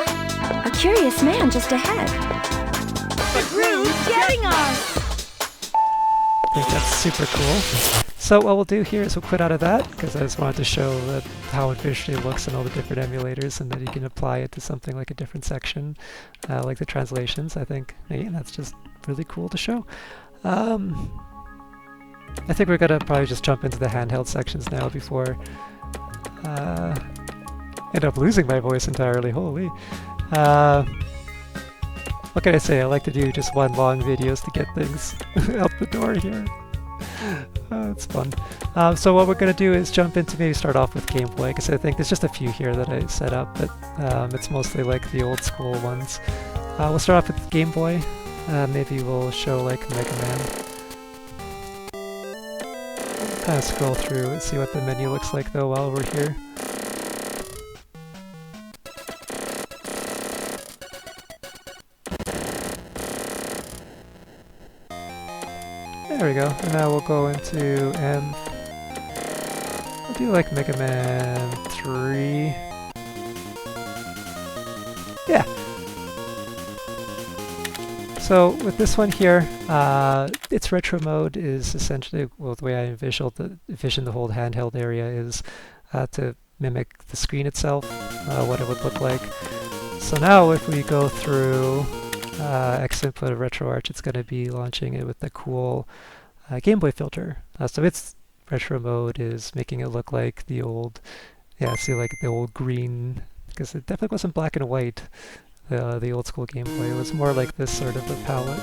A curious man just ahead. The crew's getting us! I think that's super cool. So what we'll do here is we'll quit out of that, because I just wanted to show that how it visually looks in all the different emulators and that you can apply it to something like a different section, like the translations. I think, again, that's just really cool to show. I think we're going to probably just jump into the handheld sections now before end up losing my voice entirely. Holy. What can I say? I like to do just one long videos to get things out the door here. It's fun. So what we're going to do is jump into maybe start off with Game Boy, because I think there's just a few here that I set up, but it's mostly like the old school ones. We'll start off with Game Boy. Maybe we'll show like Mega Man. Kind of scroll through and see what the menu looks like though while we're here. There we go, and now we'll go into we'll do like Mega Man 3. Yeah. So with this one here, its retro mode is essentially, well, the way I envisioned the whole handheld area is to mimic the screen itself, what it would look like. So now if we go through X input of Retroarch, it's going to be launching it with the cool Game Boy filter. So its retro mode is making it look like the old, yeah, see like the old green, because it definitely wasn't black and white, the old school Game Boy. It was more like this sort of a palette.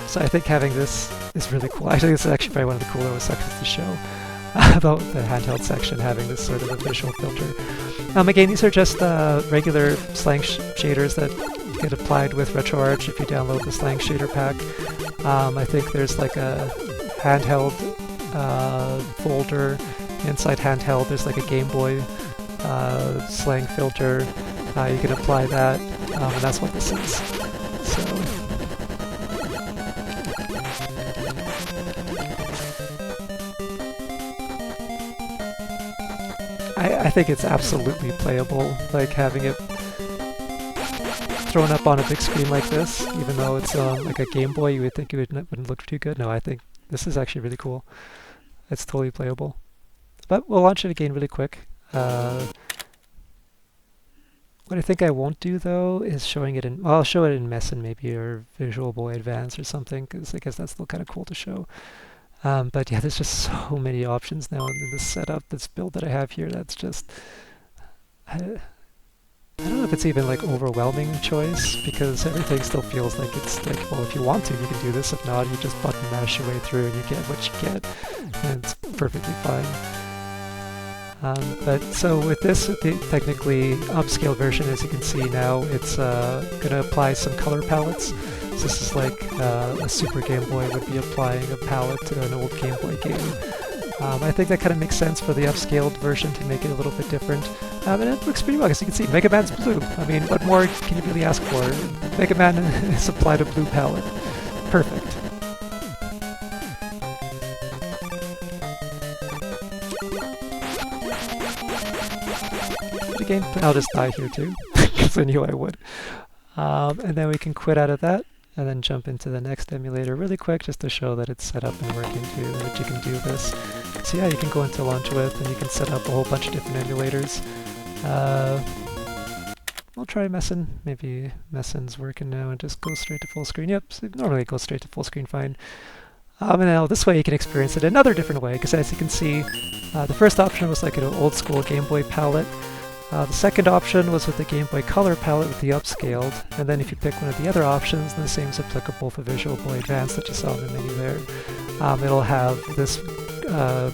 So I think having this is really cool. I think this is actually probably one of the cooler sections to show. The handheld section having this sort of a visual filter. Again, these are just regular Slang shaders that get applied with Retroarch if you download the Slang shader pack. I think there's like a handheld folder. Inside handheld, there's like a Game Boy Slang filter. You can apply that, and that's what this is. So. I think it's absolutely playable, like having it thrown up on a big screen like this, even though it's like a Game Boy, you would think it wouldn't look too good. No, I think this is actually really cool. It's totally playable. But we'll launch it again really quick. What I think I won't do though is showing it in, well, I'll show it in Mesen maybe, or Visual Boy Advance or something, because I guess that's still kind of cool to show. But yeah, there's just so many options now in this setup, this build that I have here, that's just... I don't know if it's even like overwhelming choice, because everything still feels like it's like, well, if you want to, you can do this. If not, you just button mash your way through and you get what you get, and it's perfectly fine. But so with this, the technically upscaled version, as you can see now, it's going to apply some color palettes. So this is like a Super Game Boy would be applying a palette to an old Game Boy game. I think that kind of makes sense for the upscaled version to make it a little bit different. And it looks pretty well, as you can see. Mega Man's blue. I mean, what more can you really ask for? Mega Man has applied a blue palette. Perfect. But again, I'll just die here too, because I knew I would. And then we can quit out of that, and then jump into the next emulator really quick, just to show that it's set up and working too, and that you can do this. So yeah, you can go into Launch With, and you can set up a whole bunch of different emulators. I'll try Mesen. Maybe Mesen's working now and just go straight to full screen. Yep, so normally it goes straight to full screen fine. And now this way you can experience it another different way, because as you can see, the first option was like an old school Game Boy palette. The second option was with the Game Boy Color palette with the Upscaled, and then if you pick one of the other options, the same is applicable for Virtua Boy Advance that you saw in the menu there. It'll have this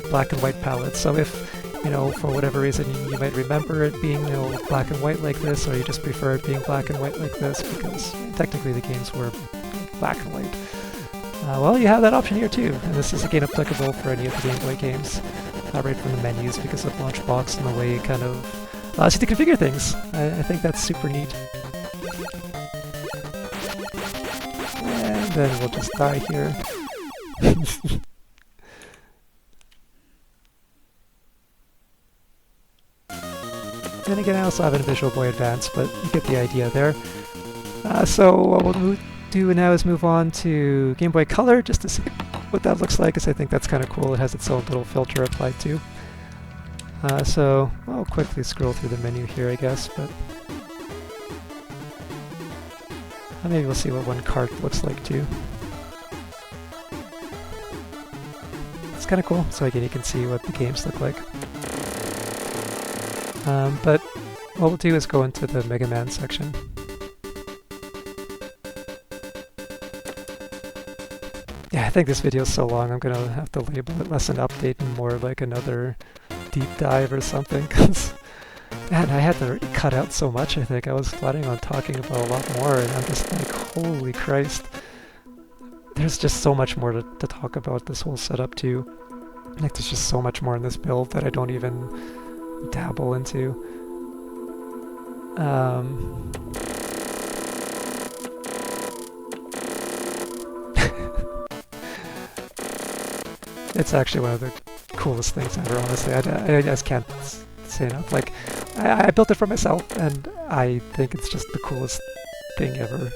black and white palette, so if, you know, for whatever reason you might remember it being, you know, black and white like this, or you just prefer it being black and white like this, because technically the games were black and white. Well, you have that option here too, and this is again applicable for any of the Game Boy games, right from the menus because of LaunchBox and the way it kind of allows you to configure things. I think that's super neat. And then we'll just die here. And again, I also have a Visual Boy Advance, but you get the idea there. So what we'll do now is move on to Game Boy Color, just to see what that looks like, because I think that's kind of cool. It has its own little filter applied too. So I'll quickly scroll through the menu here, I guess, but maybe we'll see what one card looks like too. It's kind of cool, so again you can see what the games look like. But what we'll do is go into the Mega Man section. Yeah, I think this video is so long I'm gonna have to label it less an update and more like another deep dive or something, because man, I had to cut out so much. I think I was planning on talking about a lot more, and I'm just like, holy Christ. There's just so much more to talk about this whole setup too. Like there's just so much more in this build that I don't even dabble into. It's actually one of the coolest things ever, honestly. I just can't say enough. Like, I built it for myself, and I think it's just the coolest thing ever.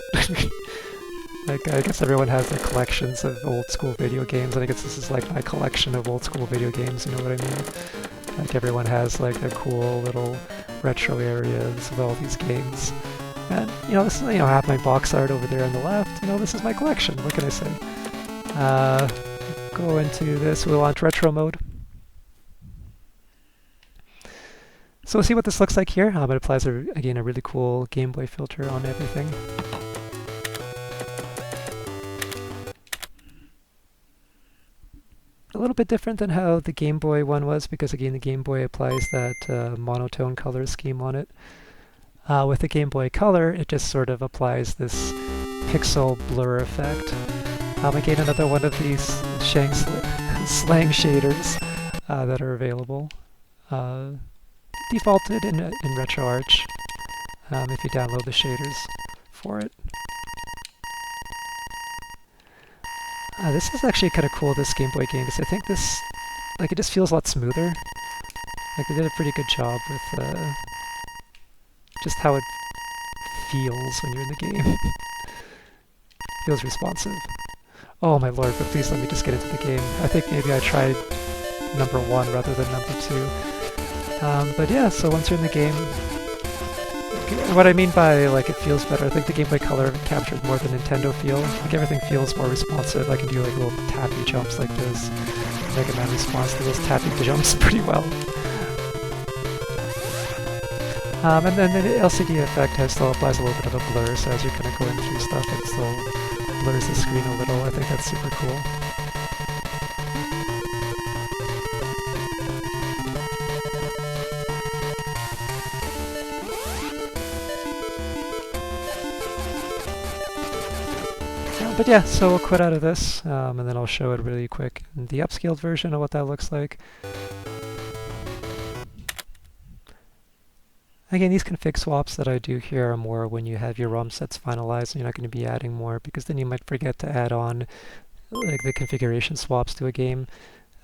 Like, I guess everyone has their collections of old school video games, and I guess this is like my collection of old school video games, you know what I mean? Like, everyone has like their cool little retro areas of all these games. And, you know, this is, you know, I have my box art over there on the left. You know, this is my collection. What can I say? Go into this, we'll launch Retro Mode. So we'll see what this looks like here. It applies, again, a really cool Game Boy filter on everything. A little bit different than how the Game Boy one was, because again the Game Boy applies that monotone color scheme on it. With the Game Boy Color, it just sort of applies this pixel blur effect. Again, another one of these slang shaders that are available. Defaulted in Retroarch if you download the shaders for it. This is actually kind of cool, this Game Boy game, because I think this, like, it just feels a lot smoother. Like, they did a pretty good job with just how it feels when you're in the game. Feels responsive. Oh my lord, but please let me just get into the game. I think maybe I tried number 1 rather than number 2. But yeah, so once you're in the game, what I mean by like it feels better, I think the Game Boy Color captured more the Nintendo feel. Like everything feels more responsive. I can do like little tappy jumps like this. Mega Man responds to those tappy jumps pretty well. And then the LCD effect still applies a little bit of a blur, so as you're kind of going through stuff, it still blurs the screen a little. I think that's super cool. But yeah, so we'll quit out of this, and then I'll show it really quick in the upscaled version of what that looks like. Again, these config swaps that I do here are more when you have your ROM sets finalized and you're not going to be adding more, because then you might forget to add on like the configuration swaps to a game.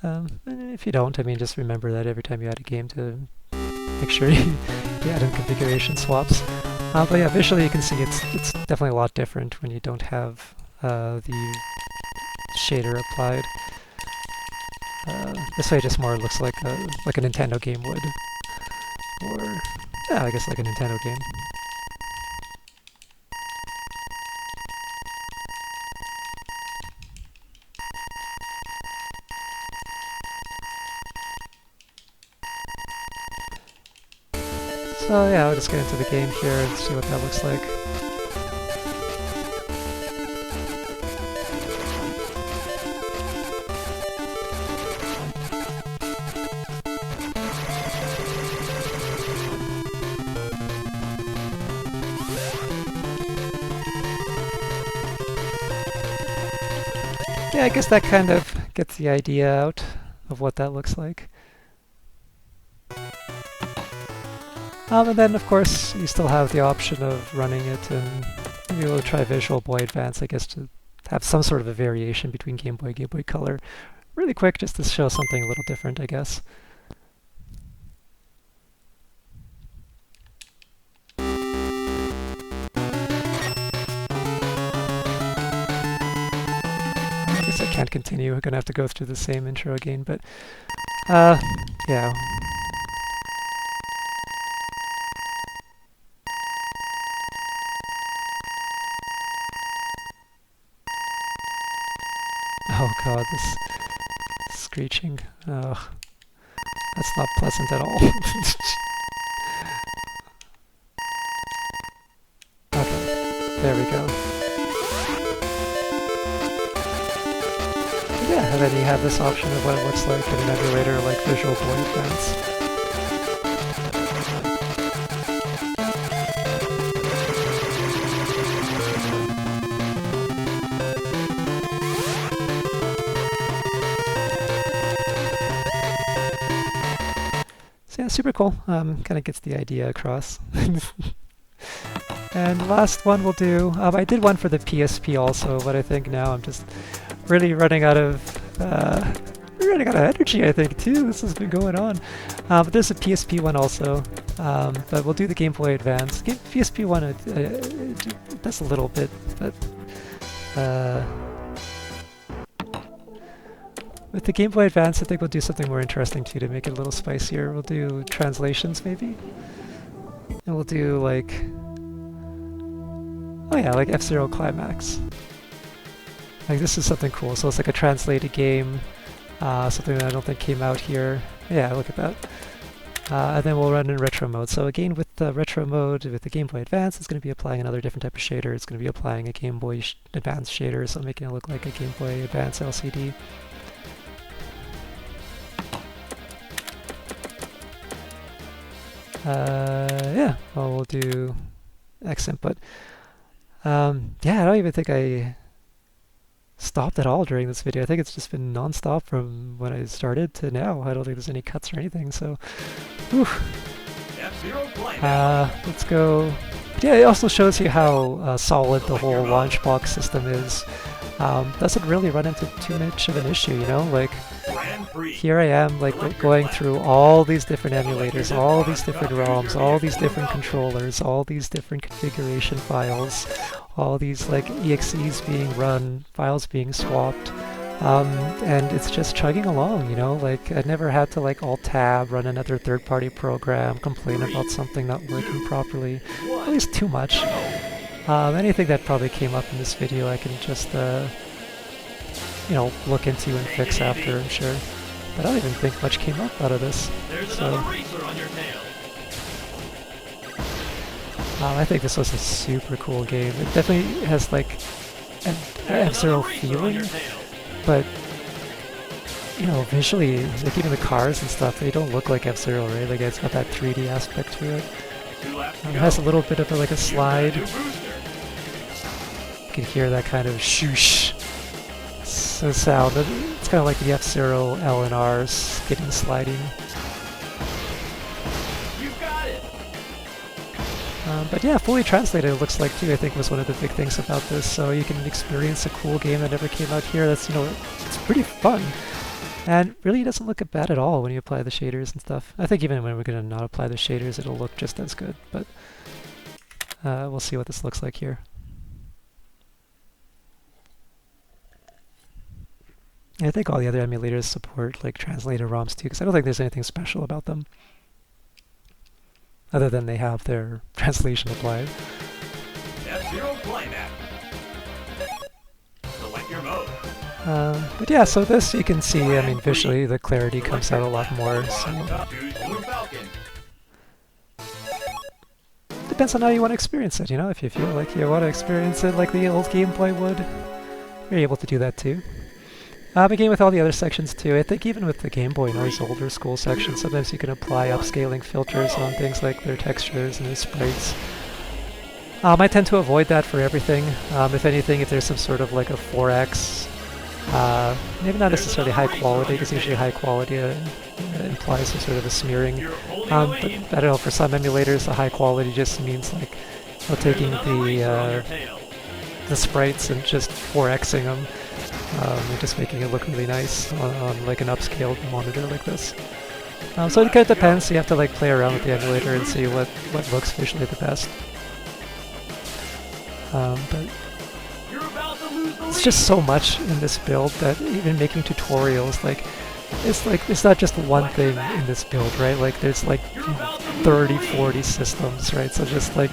And if you don't, I mean, just remember that every time you add a game to make sure you add in configuration swaps. But yeah, visually you can see it's definitely a lot different when you don't have the shader applied. This way it just more looks like a Nintendo game would. Or, yeah, I guess like a Nintendo game. So yeah, I'll just get into the game here and see what that looks like. Yeah, I guess that kind of gets the idea out of what that looks like. And then, of course, you still have the option of running it, and maybe we'll try Visual Boy Advance, I guess, to have some sort of a variation between Game Boy and Game Boy Color. Really quick, just to show something a little different, I guess. I guess I can't continue. We're going to have to go through the same intro again, but yeah. Oh god, this screeching. Oh, that's not pleasant at all. Okay, there we go. Yeah, and then you have this option of what it looks like in an emulator like Visual Boy Advance. Yeah, super cool. Kind of gets the idea across. And the last one we'll do, I did one for the PSP also, but I think now I'm just really running out of energy, I think, too. This has been going on. But there's a PSP one also, but we'll do the Game Boy Advance. PSP one it does a little bit, but with the Game Boy Advance, I think we'll do something more interesting too to make it a little spicier. We'll do translations maybe, and we'll do like, oh yeah, like F-Zero Climax. Like this is something cool. So it's like a translated game, something that I don't think came out here. Yeah, look at that. And then we'll run in retro mode. So again, with the retro mode, with the Game Boy Advance, it's going to be applying another different type of shader. It's going to be applying a Game Boy Advance shader, so making it look like a Game Boy Advance LCD. Yeah, well, we'll do X input. Yeah, I don't even think I stopped at all during this video. I think it's just been non-stop from when I started to now. I don't think there's any cuts or anything, so whew. Let's go. Yeah, it also shows you how solid the whole LaunchBox system is. Doesn't really run into too much of an issue, you know? Like, here I am, like, going through all these different emulators, all these different ROMs, all these different controllers, all these different configuration files, all these, like, EXEs being run, files being swapped, and it's just chugging along, you know? Like, I never had to, like, Alt-Tab, run another third-party program, complain about something not working properly, at least too much. Anything that probably came up in this video I can just, you know, look into and fix after, I'm sure. But I don't even think much came up out of this. So, I think this was a super cool game. It definitely has like an F-Zero feeling, but you know, visually, like even the cars and stuff, they don't look like F-Zero, right? Like it's got that 3D aspect to it. It has a little bit of like a slide. You can hear that kind of shoosh sound. It's kind of like the F-Zero L and R skidding sliding. But yeah, fully translated it looks like too, I think was one of the big things about this. So you can experience a cool game that never came out here. That's, you know, it's pretty fun. And really doesn't look bad at all when you apply the shaders and stuff. I think even when we're going to not apply the shaders, it'll look just as good. But we'll see what this looks like here. I think all the other emulators support like translated ROMs too, because I don't think there's anything special about them, other than they have their translation applied. F-Zero Climax. Select your mode. But yeah, so this you can see, I mean, visually the clarity comes out a lot more. So. depends on how you want to experience it, you know? If you feel like you want to experience it like the old Game Boy would, you're able to do that too. Again, with all the other sections too, I think even with the Game Boy and all these older school sections, sometimes you can apply upscaling filters on things like their textures and their sprites. I tend to avoid that for everything. If anything, if there's some sort of like a 4x, maybe not necessarily high quality, because usually high quality implies some sort of a smearing. But I don't know, for some emulators, the high quality just means like taking the sprites and just 4xing them. And just making it look really nice on like an upscaled monitor like this. So it kind of depends, so you have to like play around with the emulator and see what looks visually the best. But it's just so much in this build that even making tutorials, it's not just one thing in this build, right? Like there's like 30, 40 systems, right? So just like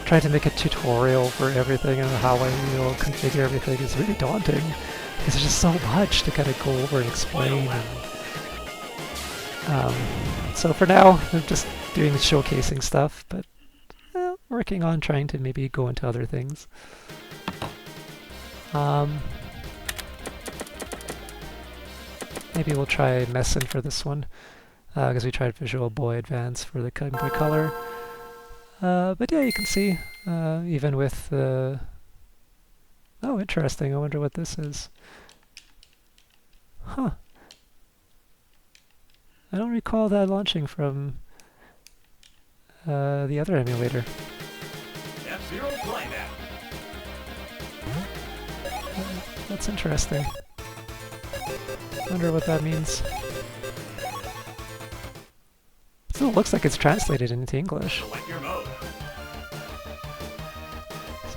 trying to make a tutorial for everything and how I configure everything is really daunting. Because there's just so much to kind of go over and explain. And, so for now, I'm just doing the showcasing stuff, but working on trying to maybe go into other things. Maybe we'll try Mesen for this one, because we tried Visual Boy Advance for the Gameboy Color. But yeah, you can see, even with the... Oh, interesting. I wonder what this is. Huh. I don't recall that launching from the other emulator. F-Zero Climax. That's interesting. Wonder what that means. Still looks like it's translated into English. Select your mode.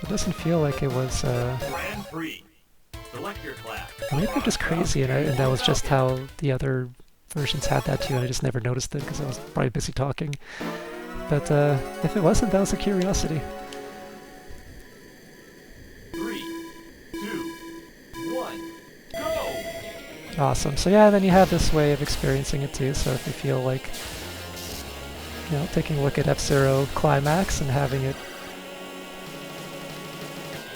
It doesn't feel like it was, Grand Prix. Select your class. Maybe I'm just crazy and that was just how the other versions had that too, and I just never noticed it because I was probably busy talking. But if it wasn't, that was a curiosity. 3, 2, 1, go! Awesome. So yeah, then you have this way of experiencing it too, so if you feel like, taking a look at F-Zero Climax and having it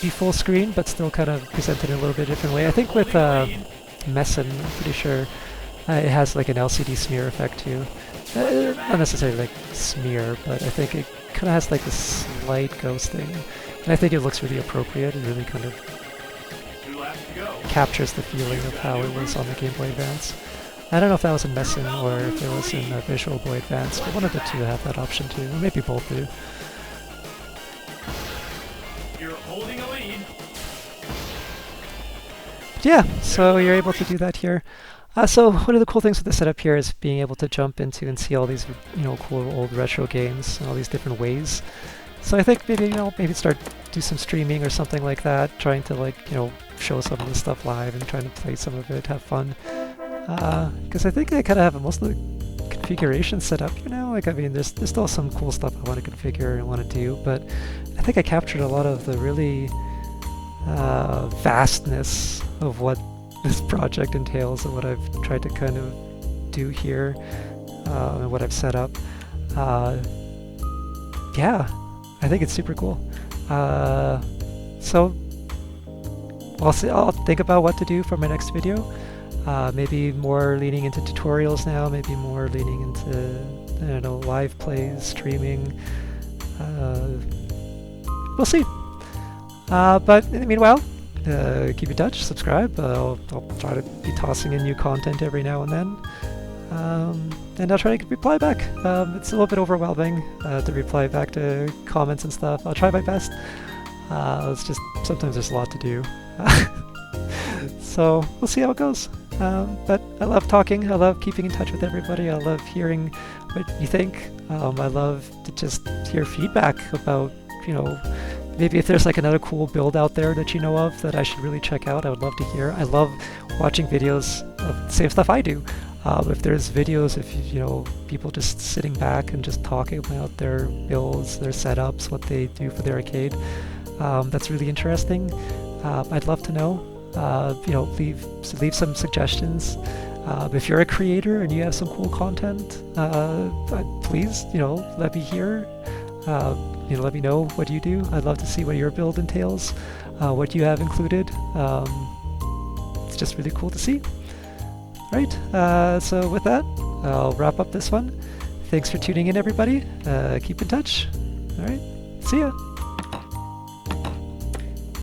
be full screen, but still kind of presented in a little bit different way. I think with Mesen, I'm pretty sure it has like an LCD smear effect too. Not necessarily like smear, but I think it kind of has like a slight ghosting. And I think it looks really appropriate. It really kind of captures the feeling of how it was on the Game Boy Advance. I don't know if that was in Mesen or if it was in Visual Boy Advance, but one of the two have that option too, or maybe both do. Holding a lead. Yeah, so you're able to do that here. So one of the cool things with the setup here is being able to jump into and see all these, cool old retro games and all these different ways. So I think maybe, maybe do some streaming or something like that, trying to show some of the stuff live and trying to play some of it, have fun. Because I think I kind of have most of the configuration set up, there's still some cool stuff I want to configure and want to do, but I think I captured a lot of the really vastness of what this project entails and what I've tried to kind of do here and what I've set up. Yeah, I think it's super cool. So I'll think about what to do for my next video. Maybe more leaning into tutorials now, maybe more leaning into, live plays, streaming. We'll see. But in the meanwhile, keep in touch, subscribe. I'll try to be tossing in new content every now and then. And I'll try to reply back. It's a little bit overwhelming to reply back to comments and stuff. I'll try my best. It's just, sometimes there's a lot to do. So we'll see how it goes. But I love talking. I love keeping in touch with everybody. I love hearing what you think. I love to just hear feedback about, maybe if there's like another cool build out there that you know of that I should really check out. I would love to hear. I love watching videos of the same stuff I do. If there's videos of people just sitting back and just talking about their builds, their setups, what they do for their arcade, that's really interesting. I'd love to know. Leave some suggestions. If you're a creator and you have some cool content, please, let me hear. let me know what you do. I'd love to see what your build entails, what you have included. It's just really cool to see. Alright, so with that, I'll wrap up this one. Thanks for tuning in, everybody. Keep in touch. Alright, see ya!